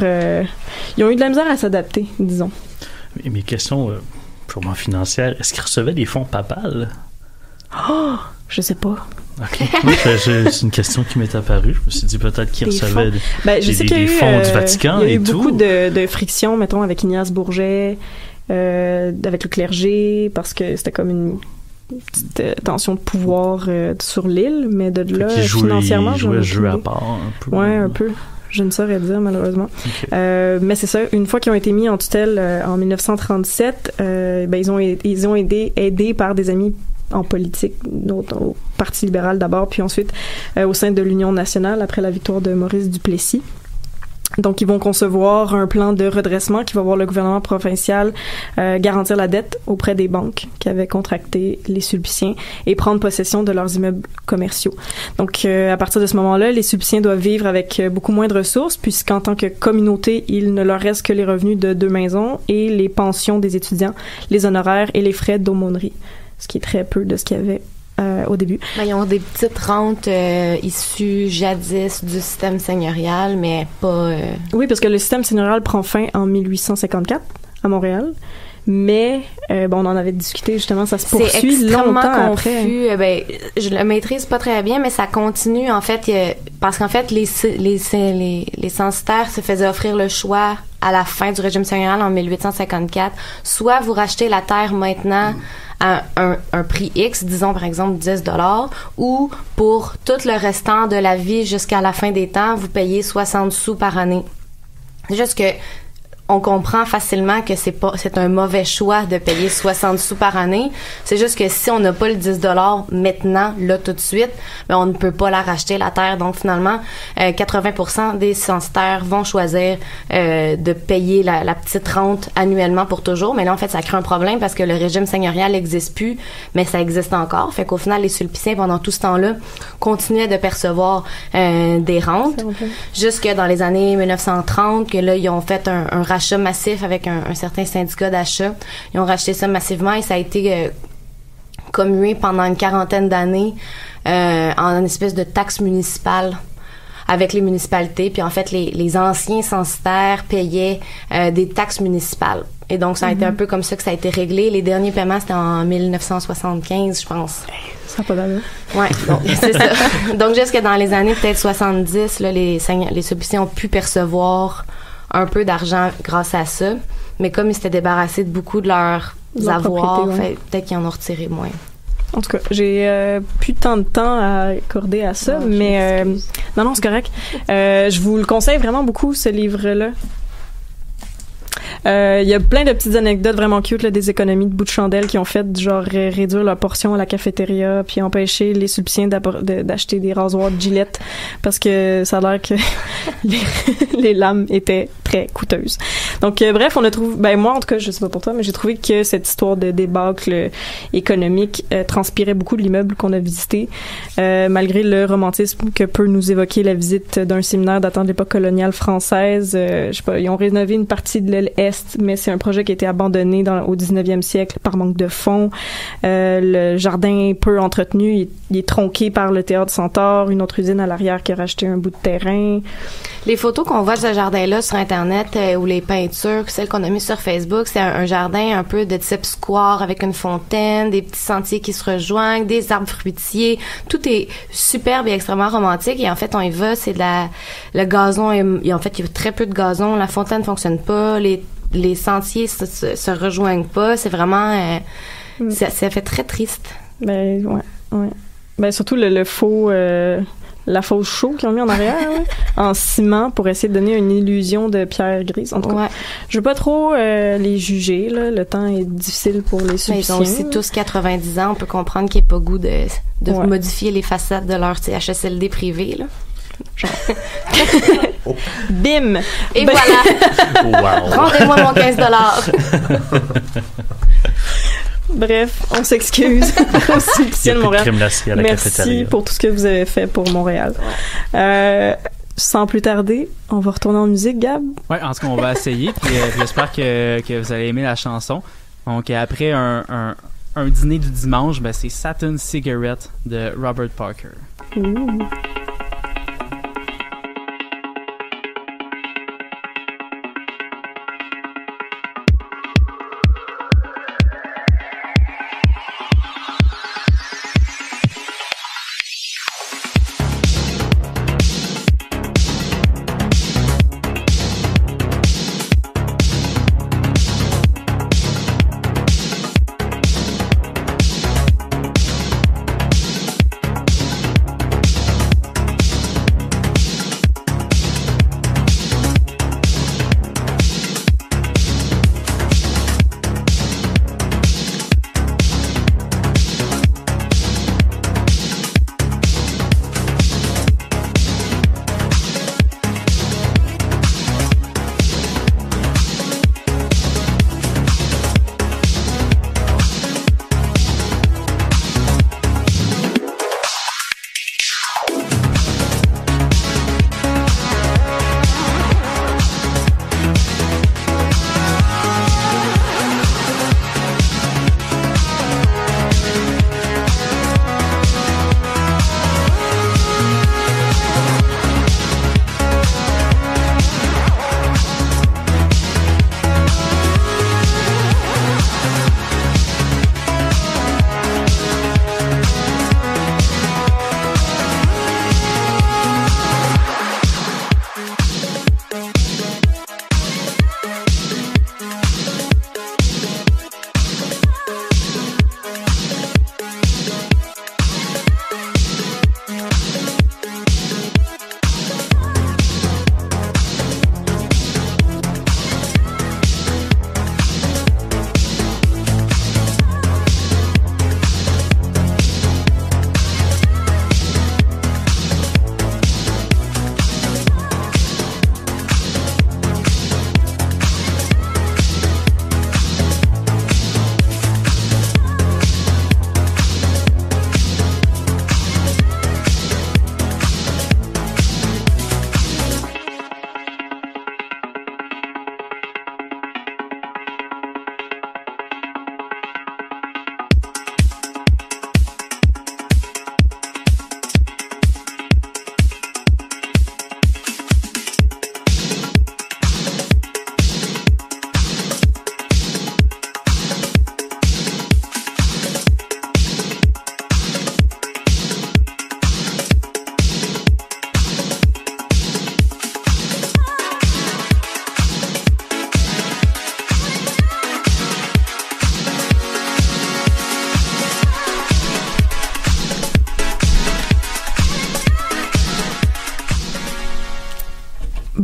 ils ont eu de la misère à s'adapter, disons. Mes questions purement financières, est-ce qu'ils recevaient des fonds papales? Oh! Je sais pas. OK. Oui, c'est une question qui m'est apparue. Je me suis dit peut-être qu'ils recevaient des fonds du Vatican et tout. Il y a eu beaucoup de frictions, mettons, avec Ignace Bourget, avec le clergé, parce que c'était comme une petite tension de pouvoir sur l'île, mais de là, financièrement... Ils jouaient le jeu à part un peu. Ouais, un peu. Je ne saurais dire, malheureusement. Okay. Mais c'est ça, une fois qu'ils ont été mis en tutelle en 1937, ils ont été aidés par des amis en politique, au Parti libéral d'abord, puis ensuite au sein de l'Union nationale après la victoire de Maurice Duplessis. Donc, ils vont concevoir un plan de redressement qui va voir le gouvernement provincial garantir la dette auprès des banques qui avaient contracté les Sulpiciens et prendre possession de leurs immeubles commerciaux. Donc, à partir de ce moment-là, les Sulpiciens doivent vivre avec beaucoup moins de ressources puisqu'en tant que communauté, il ne leur reste que les revenus de 2 maisons et les pensions des étudiants, les honoraires et les frais d'aumônerie, ce qui est très peu de ce qu'il y avait au début. Ils ont des petites rentes issues jadis du système seigneurial, mais pas... Oui, parce que le système seigneurial prend fin en 1854 à Montréal, Mais bon, on en avait discuté justement, ça se poursuit C'est extrêmement longtemps confus. après. Je le maîtrise pas très bien, mais ça continue en fait, parce qu'en fait les censitaires se faisaient offrir le choix à la fin du régime seigneurial en 1854, soit vous rachetez la terre maintenant à un prix X, disons par exemple 10$, ou pour tout le restant de la vie jusqu'à la fin des temps, vous payez 60 sous par année. C'est juste que on comprend facilement que c'est un mauvais choix de payer 60 sous par année. C'est juste que si on n'a pas le 10$ maintenant, là, tout de suite, ben, on ne peut pas la racheter, la terre. Donc, finalement, 80% des censitaires vont choisir de payer la petite rente annuellement pour toujours. Mais là, en fait, ça crée un problème parce que le régime seigneurial n'existe plus, mais ça existe encore. Fait qu'au final, les Sulpiciens, pendant tout ce temps-là, continuaient de percevoir des rentes. Jusque dans les années 1930, que là, ils ont fait un rachat massif avec un certain syndicat d'achat. Ils ont racheté ça massivement et ça a été commué pendant une quarantaine d'années en une espèce de taxe municipale avec les municipalités. Puis en fait, les anciens censitaires payaient des taxes municipales. Et donc, ça a été un peu comme ça que ça a été réglé. Les derniers paiements, c'était en 1975, je pense. Ça n'a pas d'allure. Ouais, donc c'est ça. Donc, jusque dans les années peut-être 70, là, les Sulpiciens ont pu percevoir un peu d'argent grâce à ça, mais comme ils s'étaient débarrassés de beaucoup de leurs avoirs, peut-être qu'ils en ont retiré moins. En tout cas, j'ai plus tant de temps à accorder à ça, mais non, c'est correct. Je vous le conseille vraiment beaucoup, ce livre-là. Il y a plein de petites anecdotes vraiment cute, là, des économies de bout de chandelle qui ont fait genre réduire leur portion à la cafétéria puis empêcher les Sulpiciens d'acheter des rasoirs de Gillette parce que ça a l'air que les lames étaient très coûteuses. Donc bref, on a trouvé, moi en tout cas, je sais pas pour toi, mais j'ai trouvé que cette histoire de débâcle économique transpirait beaucoup de l'immeuble qu'on a visité, malgré le romantisme que peut nous évoquer la visite d'un séminaire datant de l'époque coloniale française. Je sais pas, ils ont rénové une partie de l'aile est, mais c'est un projet qui a été abandonné au 19e siècle par manque de fonds. Le jardin peu entretenu, il est tronqué par le théâtre Centaure, une autre usine à l'arrière qui a racheté un bout de terrain. Les photos qu'on voit de ce jardin-là sur Internet ou les peintures, celles qu'on a mises sur Facebook, c'est un jardin un peu de type square avec une fontaine, des petits sentiers qui se rejoignent, des arbres fruitiers. Tout est superbe et extrêmement romantique. Et en fait, on y va, c'est le gazon. En fait, il y a très peu de gazon. La fontaine fonctionne pas. Les sentiers se rejoignent pas. C'est vraiment... ça fait très triste. Ben, ouais. Ben, surtout le faux... la fausse chaux qu'ils ont mis en arrière, en ciment pour essayer de donner une illusion de pierre grise. En tout cas, je veux pas trop les juger, là. Le temps est difficile pour les Sulpiciens. Ils ont aussi tous 90 ans. On peut comprendre qu'il n'y ait pas goût de modifier les façades de leur CHSLD privé, là. Genre. Bim! Et voilà! Wow. Rendez-moi mon 15$. Bref, on s'excuse aux Sulpiciens de Montréal. Merci pour tout ce que vous avez fait pour Montréal. Sans plus tarder, on va retourner en musique, Gab. Ouais, en tout cas, on va essayer. Puis j'espère que vous allez aimer la chanson. Donc, après un dîner du dimanche, ben, c'est Satin Cigarette de Robert Parker. Ouh.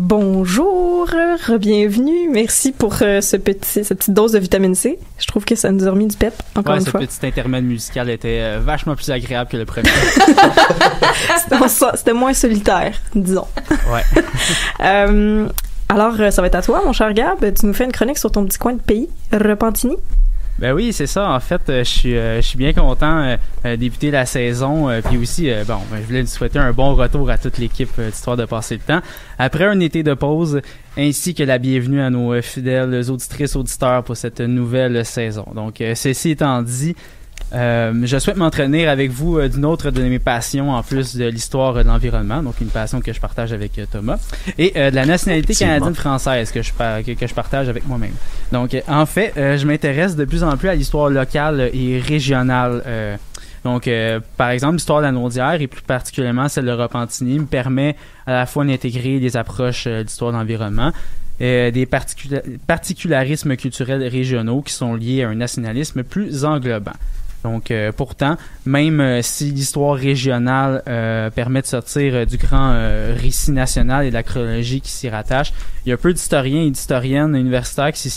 Bonjour, bienvenue. Merci pour cette petite dose de vitamine C. Je trouve que ça nous a remis du pep, encore une fois. Ce petit intermède musical était vachement plus agréable que le premier. C'était moins solitaire, disons. Ouais. Alors, ça va être à toi, mon cher Gab. Tu nous fais une chronique sur ton petit coin de pays, Repentigny. Ben oui, c'est ça. En fait, je suis bien content de débuter la saison. Puis aussi, je voulais vous souhaiter un bon retour à toute l'équipe d'Histoire de passer le temps. Après un été de pause, ainsi que la bienvenue à nos fidèles auditrices, auditeurs pour cette nouvelle saison. Donc, ceci étant dit, je souhaite m'entraîner avec vous d'une autre de mes passions en plus de l'histoire de l'environnement, donc une passion que je partage avec Thomas, et de la nationalité canadienne-française que je partage avec moi-même. Donc, en fait, je m'intéresse de plus en plus à l'histoire locale et régionale. Donc, par exemple, l'histoire de la Naudière et plus particulièrement celle de Repentigny me permet à la fois d'intégrer des approches d'histoire de l'environnement, des particularismes culturels régionaux qui sont liés à un nationalisme plus englobant. Donc, pourtant, même si l'histoire régionale permet de sortir du grand récit national et de la chronologie qui s'y rattache, il y a peu d'historiens et d'historiennes universitaires qui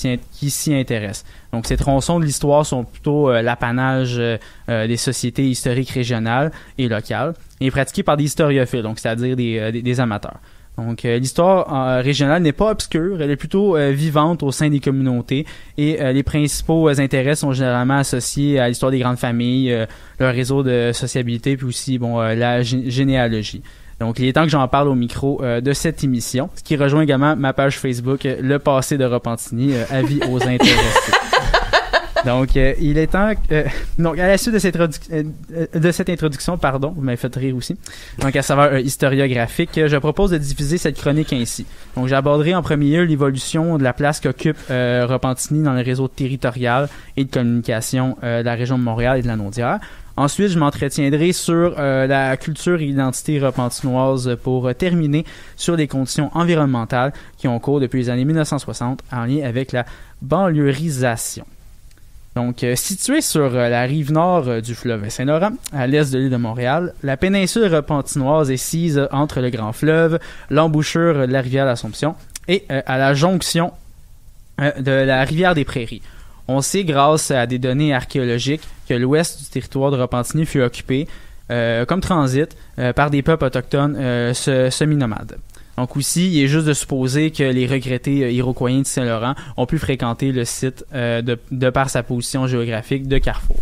s'y intéressent. Donc, ces tronçons de l'histoire sont plutôt l'apanage des sociétés historiques régionales et locales et pratiqués par des historiophiles, donc c'est-à-dire des amateurs. Donc, l'histoire régionale n'est pas obscure, elle est plutôt vivante au sein des communautés et les principaux intérêts sont généralement associés à l'histoire des grandes familles, leur réseau de sociabilité, puis aussi la généalogie. Donc, il est temps que j'en parle au micro de cette émission, ce qui rejoint également ma page Facebook, Le passé de Repentigny, avis aux intéressés. Donc, il est temps... donc, à la suite de cette introduction, vous m'avez fait rire aussi, donc à savoir historiographique, je propose de diviser cette chronique ainsi. Donc, j'aborderai en premier lieu l'évolution de la place qu'occupe Repentigny dans le réseau territorial et de communication de la région de Montréal et de la Naudière. Ensuite, je m'entretiendrai sur la culture et l'identité repentinoise pour terminer sur les conditions environnementales qui ont cours depuis les années 1960 en lien avec la banlieusisation. Donc, située sur la rive nord du fleuve Saint-Laurent, à l'est de l'île de Montréal, la péninsule repentinoise est sise entre le Grand Fleuve, l'embouchure de la rivière l'Assomption et à la jonction de la rivière des Prairies. On sait, grâce à des données archéologiques, que l'ouest du territoire de Repentigny fut occupé comme transit par des peuples autochtones semi-nomades. Donc aussi, il est juste de supposer que les regrettés Iroquois de Saint-Laurent ont pu fréquenter le site de par sa position géographique de carrefour.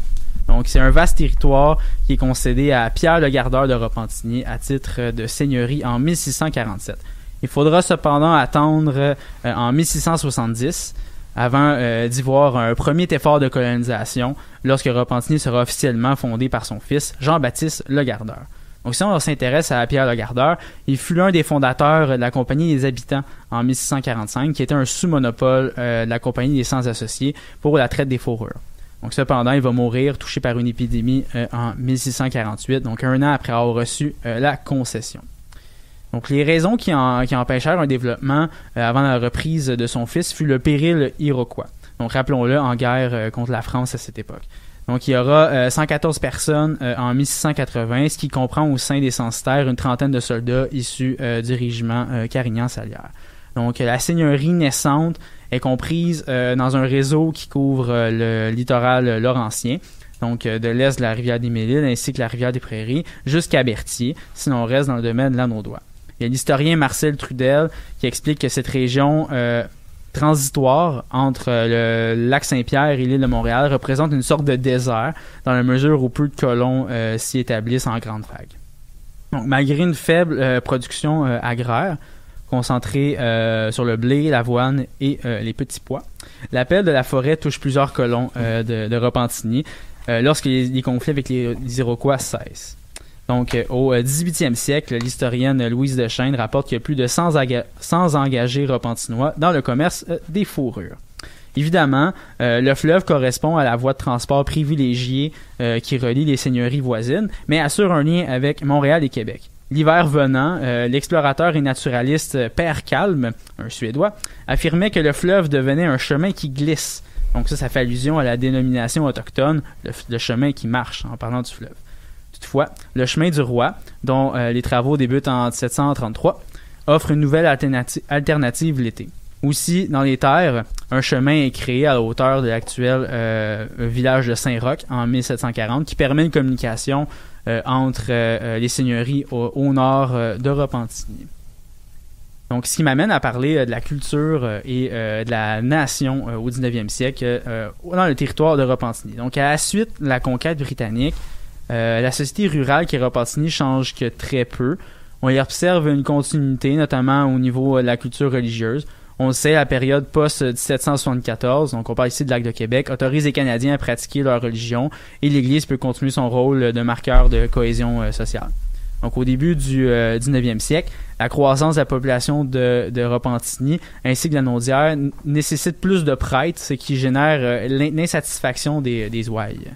Donc c'est un vaste territoire qui est concédé à Pierre le Gardeur de Repentigny à titre de seigneurie en 1647. Il faudra cependant attendre en 1670 avant d'y voir un premier effort de colonisation lorsque Repentigny sera officiellement fondé par son fils Jean-Baptiste le Gardeur. Donc si on s'intéresse à Pierre le Gardeur, il fut l'un des fondateurs de la Compagnie des Habitants en 1645, qui était un sous-monopole de la Compagnie des Sans-Associés pour la traite des fourrures. Donc cependant, il va mourir touché par une épidémie en 1648, donc un an après avoir reçu la concession. Donc les raisons qui empêchèrent un développement avant la reprise de son fils fut le péril iroquois. Donc rappelons-le, en guerre contre la France à cette époque. Donc, il y aura 114 personnes en 1680, ce qui comprend au sein des censitaires une trentaine de soldats issus du régiment Carignan-Salière. Donc, la seigneurie naissante est comprise dans un réseau qui couvre le littoral laurentien, donc de l'est de la rivière des Mille-Îles ainsi que la rivière des Prairies, jusqu'à Berthier, sinon on reste dans le domaine de la Naudois. Il y a l'historien Marcel Trudel qui explique que cette région transitoire entre le lac Saint-Pierre et l'île de Montréal représente une sorte de désert dans la mesure où peu de colons s'y établissent en grande vague. Donc, malgré une faible production agraire concentrée sur le blé, l'avoine et les petits pois, l'appel de la forêt touche plusieurs colons de Repentigny lorsque les conflits avec les Iroquois cessent. Donc, au 18e siècle, l'historienne Louise de Chêne rapporte qu'il y a plus de 100 engagés repentinois dans le commerce des fourrures. Évidemment, le fleuve correspond à la voie de transport privilégiée qui relie les seigneuries voisines, mais assure un lien avec Montréal et Québec. L'hiver venant, l'explorateur et naturaliste Père Kalm, un Suédois, affirmait que le fleuve devenait un chemin qui glisse. Donc ça fait allusion à la dénomination autochtone, le chemin qui marche, en parlant du fleuve. Toutefois, le chemin du roi, dont les travaux débutent en 1733, offre une nouvelle alternative l'été. Aussi, dans les terres, un chemin est créé à la hauteur de l'actuel village de Saint-Roch en 1740 qui permet une communication entre les seigneuries au nord de Repentigny. Donc, ce qui m'amène à parler de la culture et de la nation au 19e siècle dans le territoire de Repentigny. Donc, à la suite de la conquête britannique, la société rurale qui est Repentigny change que très peu. On y observe une continuité, notamment au niveau de la culture religieuse. On le sait, la période post-1774, donc on parle ici de l'Acte de Québec, autorise les Canadiens à pratiquer leur religion et l'Église peut continuer son rôle de marqueur de cohésion sociale. Donc au début du 19e siècle, la croissance de la population de Repentigny ainsi que la Naudière nécessite plus de prêtres, ce qui génère l'insatisfaction des ouailles.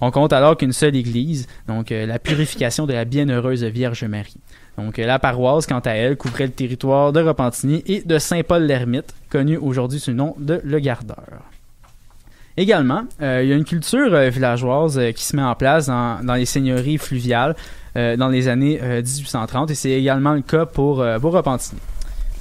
On compte alors qu'une seule église, donc la purification de la bienheureuse Vierge Marie. Donc la paroisse, quant à elle, couvrait le territoire de Repentigny et de Saint-Paul-l'Ermite, connu aujourd'hui sous le nom de Le Gardeur. Également, il y a une culture villageoise qui se met en place dans les seigneuries fluviales dans les années 1830 et c'est également le cas pour Repentigny.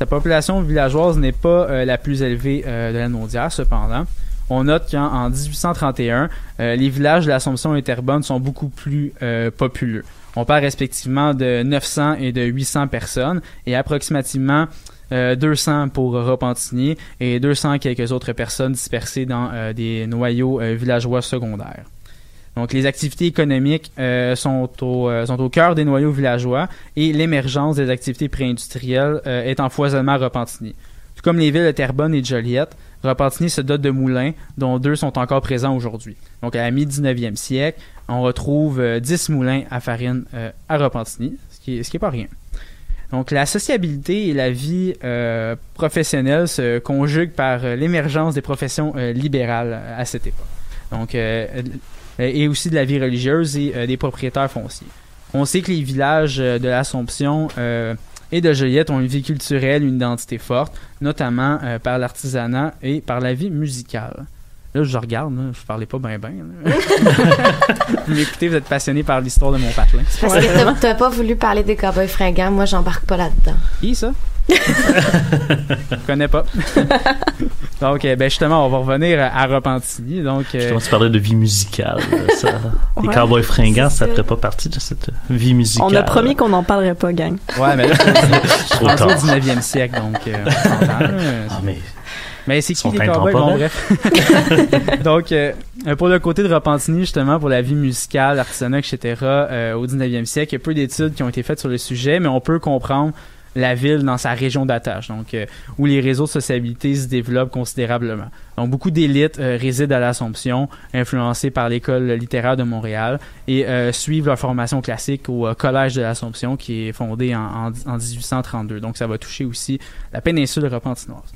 Sa population villageoise n'est pas la plus élevée de la Naudière, cependant. On note qu'en 1831, les villages de l'Assomption et Terrebonne sont beaucoup plus populeux. On parle respectivement de 900 et de 800 personnes et approximativement 200 pour Repentigny et 200 quelques autres personnes dispersées dans des noyaux villageois secondaires. Donc les activités économiques sont au cœur des noyaux villageois et l'émergence des activités pré-industrielles est en foisonnement à Repentigny. Tout comme les villes de Terrebonne et de Joliette, Repentigny se dote de moulins, dont 2 sont encore présents aujourd'hui. Donc, à la mi-19e siècle, on retrouve 10 moulins à farine à Repentigny, ce qui est pas rien. Donc, la sociabilité et la vie professionnelle se conjuguent par l'émergence des professions libérales à cette époque. Donc, et aussi de la vie religieuse et des propriétaires fonciers. On sait que les villages de l'Assomption et de Joliette ont une vie culturelle, une identité forte, notamment par l'artisanat et par la vie musicale. Là, je regarde, là, je parlais pas bien. Vous m'écoutez, vous êtes passionné par l'histoire de mon patelin. Parce que t'as pas voulu parler des cowboys fringants, moi j'embarque pas là-dedans. Qui ça? Je connais pas. Donc, justement, on va revenir à Repentigny. Donc, justement, tu parlais de vie musicale. Ça. Les cowboys fringants, ça ferait pas partie de cette vie musicale. On a promis qu'on n'en parlerait pas, gang. Ouais, mais là, c'est au 19e siècle, donc on s'entend. Mais c'est qui les cowboys? Bon, bref. Donc, pour le côté de Repentigny, justement, pour la vie musicale, l'artisanat, etc., au 19e siècle, il y a peu d'études qui ont été faites sur le sujet, mais on peut comprendre la ville dans sa région d'attache, donc où les réseaux de sociabilité se développent considérablement. Donc, beaucoup d'élites résident à l'Assomption, influencées par l'École littéraire de Montréal, et suivent leur formation classique au Collège de l'Assomption, qui est fondé en 1832. Donc, ça va toucher aussi la péninsule repentinoise.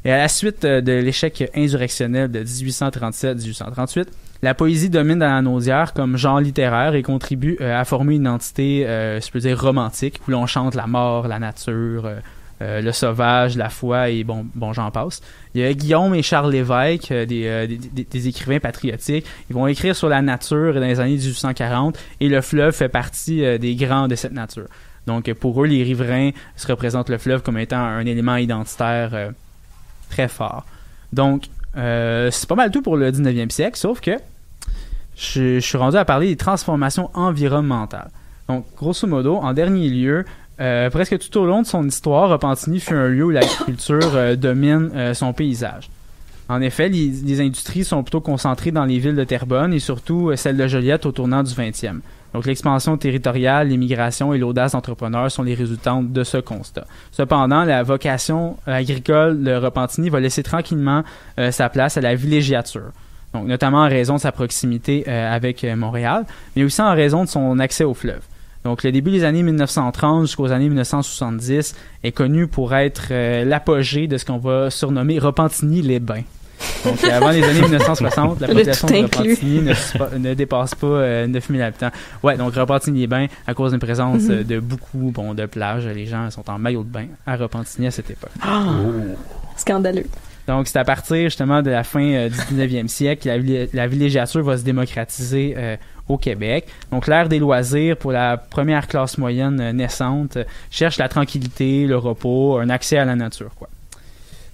Et à la suite de l'échec insurrectionnel de 1837-1838, la poésie domine dans la Naudière comme genre littéraire et contribue à former une entité, je peux dire, romantique, où l'on chante la mort, la nature, le sauvage, la foi et bon j'en passe. Il y a Guillaume et Charles Lévesque, des écrivains patriotiques. Ils vont écrire sur la nature dans les années 1840 et le fleuve fait partie des grands de cette nature. Donc pour eux, les riverains se représentent le fleuve comme étant un élément identitaire très fort. Donc, c'est pas mal tout pour le 19e siècle, sauf que je suis rendu à parler des transformations environnementales. Donc, grosso modo, en dernier lieu, presque tout au long de son histoire, Repentigny fut un lieu où l'agriculture domine son paysage. En effet, les industries sont plutôt concentrées dans les villes de Terrebonne et surtout celle de Joliette au tournant du 20e. Donc, l'expansion territoriale, l'immigration et l'audace d'entrepreneurs sont les résultantes de ce constat. Cependant, la vocation agricole de Repentigny va laisser tranquillement sa place à la villégiature. Donc, notamment en raison de sa proximité avec Montréal, mais aussi en raison de son accès au fleuve. Donc, le début des années 1930 jusqu'aux années 1970 est connu pour être l'apogée de ce qu'on va surnommer Repentigny-les-Bains. Donc, avant les années 1960, la population de Repentigny ne dépasse pas 9000 habitants. Ouais, donc Repentigny-les-Bains, à cause d'une présence de beaucoup de plages, les gens sont en maillot de bain à Repentigny à cette époque. Scandaleux. Donc, c'est à partir justement de la fin du 19e siècle que la villégiature va se démocratiser au Québec. Donc, l'ère des loisirs pour la première classe moyenne naissante cherche la tranquillité, le repos, un accès à la nature, quoi.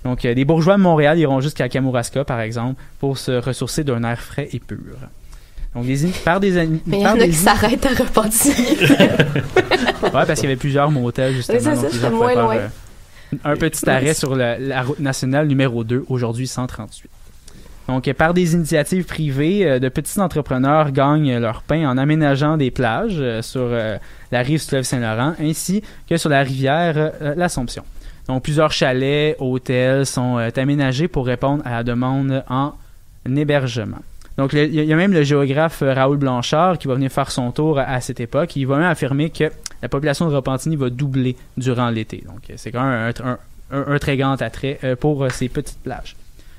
Donc, des bourgeois de Montréal iront jusqu'à Kamouraska, par exemple, pour se ressourcer d'un air frais et pur. Donc, Mais il y en a qui s'arrêtent à Repentigny. Ouais, parce qu'il y avait plusieurs motels, justement. Oui, c'est ça, donc, c'était moins loin. Un petit arrêt sur la route nationale numéro 2, aujourd'hui 138. Donc, par des initiatives privées, de petits entrepreneurs gagnent leur pain en aménageant des plages sur la rive du fleuve Saint-Laurent, ainsi que sur la rivière l'Assomption. Donc, plusieurs chalets, hôtels sont aménagés pour répondre à la demande en hébergement. Donc, il y a même le géographe Raoul Blanchard qui va venir faire son tour à cette époque. Il va même affirmer que la population de Repentigny va doubler durant l'été. Donc, c'est quand même un très grand attrait pour ces petites plages.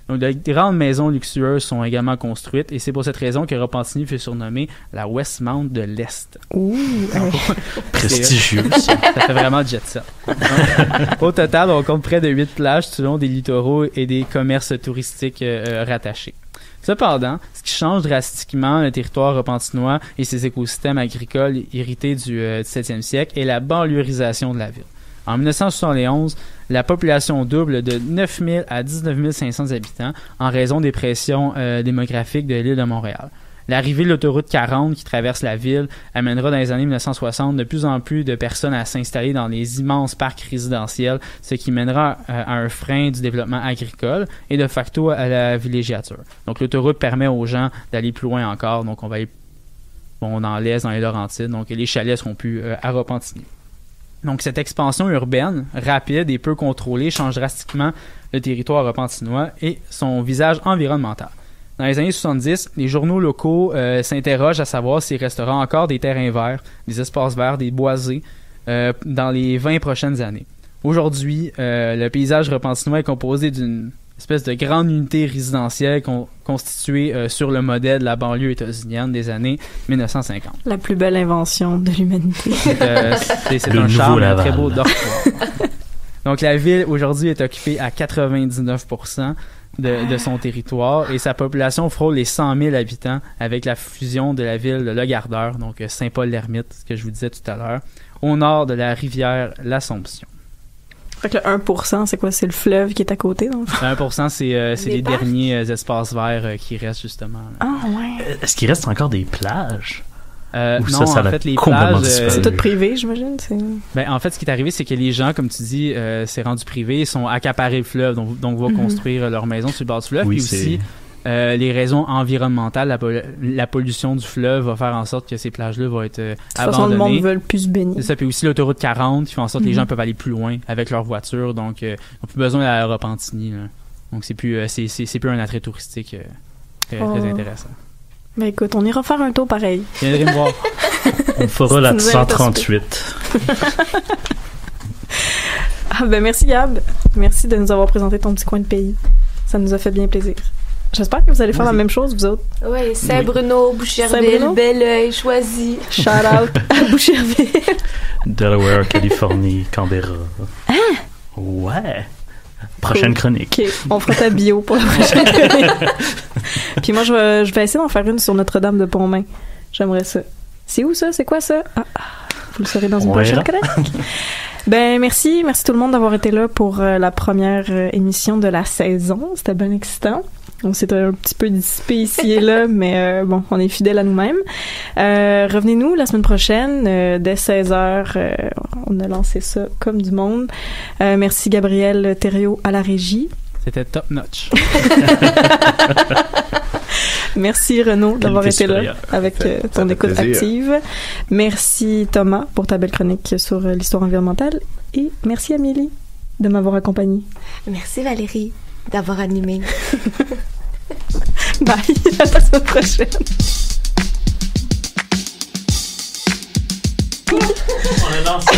Donc, de grandes maisons luxueuses sont également construites et c'est pour cette raison que Repentigny fut surnommée la Westmount de l'Est. Ouh! Prestigieux. Ça fait vraiment jet set. Au total, on compte près de 8 plages tout le long des littoraux et des commerces touristiques rattachés. Cependant, ce qui change drastiquement le territoire repentinois et ses écosystèmes agricoles hérités du XVIIe siècle est la banlieusisation de la ville. En 1971, la population double de 9 000 à 19 500 habitants en raison des pressions démographiques de l'île de Montréal. L'arrivée de l'autoroute 40 qui traverse la ville amènera dans les années 1960 de plus en plus de personnes à s'installer dans les immenses parcs résidentiels, ce qui mènera à un frein du développement agricole et de facto à la villégiature. Donc l'autoroute permet aux gens d'aller plus loin encore, donc on va aller dans l'Est, dans les Laurentides, donc les chalets seront plus à Repentigny. Donc cette expansion urbaine, rapide et peu contrôlée, change drastiquement le territoire repentinois et son visage environnemental. Dans les années 70, les journaux locaux s'interrogent à savoir s'il restera encore des terrains verts, des espaces verts, des boisés dans les 20 prochaines années. Aujourd'hui, le paysage repentinois est composé d'une espèce de grande unité résidentielle constituée sur le modèle de la banlieue états-unienne des années 1950. La plus belle invention de l'humanité. C'est un charme, un très beau dortoir. Donc la ville aujourd'hui est occupée à 99% de son territoire et sa population frôle les 100 000 habitants avec la fusion de la ville de Legardeur, donc Saint-Paul-l'Ermite, ce que je vous disais tout à l'heure, au nord de la rivière l'Assomption. Fait que le 1%, c'est quoi? C'est le fleuve qui est à côté, donc? Le 1%, c'est les derniers espaces verts qui restent, justement. Ah, ouais. Est-ce qu'il reste encore des plages? Non, ça en fait, les complètement plages... c'est tout privé, j'imagine? Ben, en fait, ce qui est arrivé, c'est que les gens, comme tu dis, c'est rendu privé, ils sont accaparés le fleuve, donc vont construire leur maison sur le bord du fleuve. Oui, puis aussi, les raisons environnementales, la pollution du fleuve va faire en sorte que ces plages-là vont être abandonnées. De toute façon, le monde veut plus se baigner. C'est ça, puis aussi l'autoroute 40 qui fait en sorte que les gens peuvent aller plus loin avec leur voiture, donc ils n'ont plus besoin d'aller à Repentigny. Là. Donc c'est plus un attrait touristique très intéressant. Ben écoute, on ira faire un tour pareil. Viendrez me voir. On fera la 138. Ah ben merci Gab. Merci de nous avoir présenté ton petit coin de pays. Ça nous a fait bien plaisir. J'espère que vous allez faire la même chose, vous autres. Oui, Saint-Bruno, Boucherville, Belleuil, Choisy. Shout out à Boucherville. Delaware, Californie, Canberra. Hein? Ouais. Prochaine chronique. OK, on fera ta bio pour la prochaine chronique. Puis moi, je vais essayer d'en faire une sur Notre-Dame de Pontmain. J'aimerais ça. C'est où ça? C'est quoi ça? Vous le saurez dans une prochaine chronique. Ben merci tout le monde d'avoir été là pour la première émission de la saison. C'était bien excitant. On s'est un petit peu dissipé ici et là, mais bon, on est fidèles à nous-mêmes. Revenez-nous la semaine prochaine, dès 16h. On a lancé ça comme du monde. Merci Gabriel Thériault à la régie. C'était top notch. Merci Renaud d'avoir été là avec ton écoute active. Merci Thomas pour ta belle chronique sur l'histoire environnementale. Et merci Amélie de m'avoir accompagnée. Merci Valérie d'avoir animé. Bye, à la semaine prochaine. On a lancé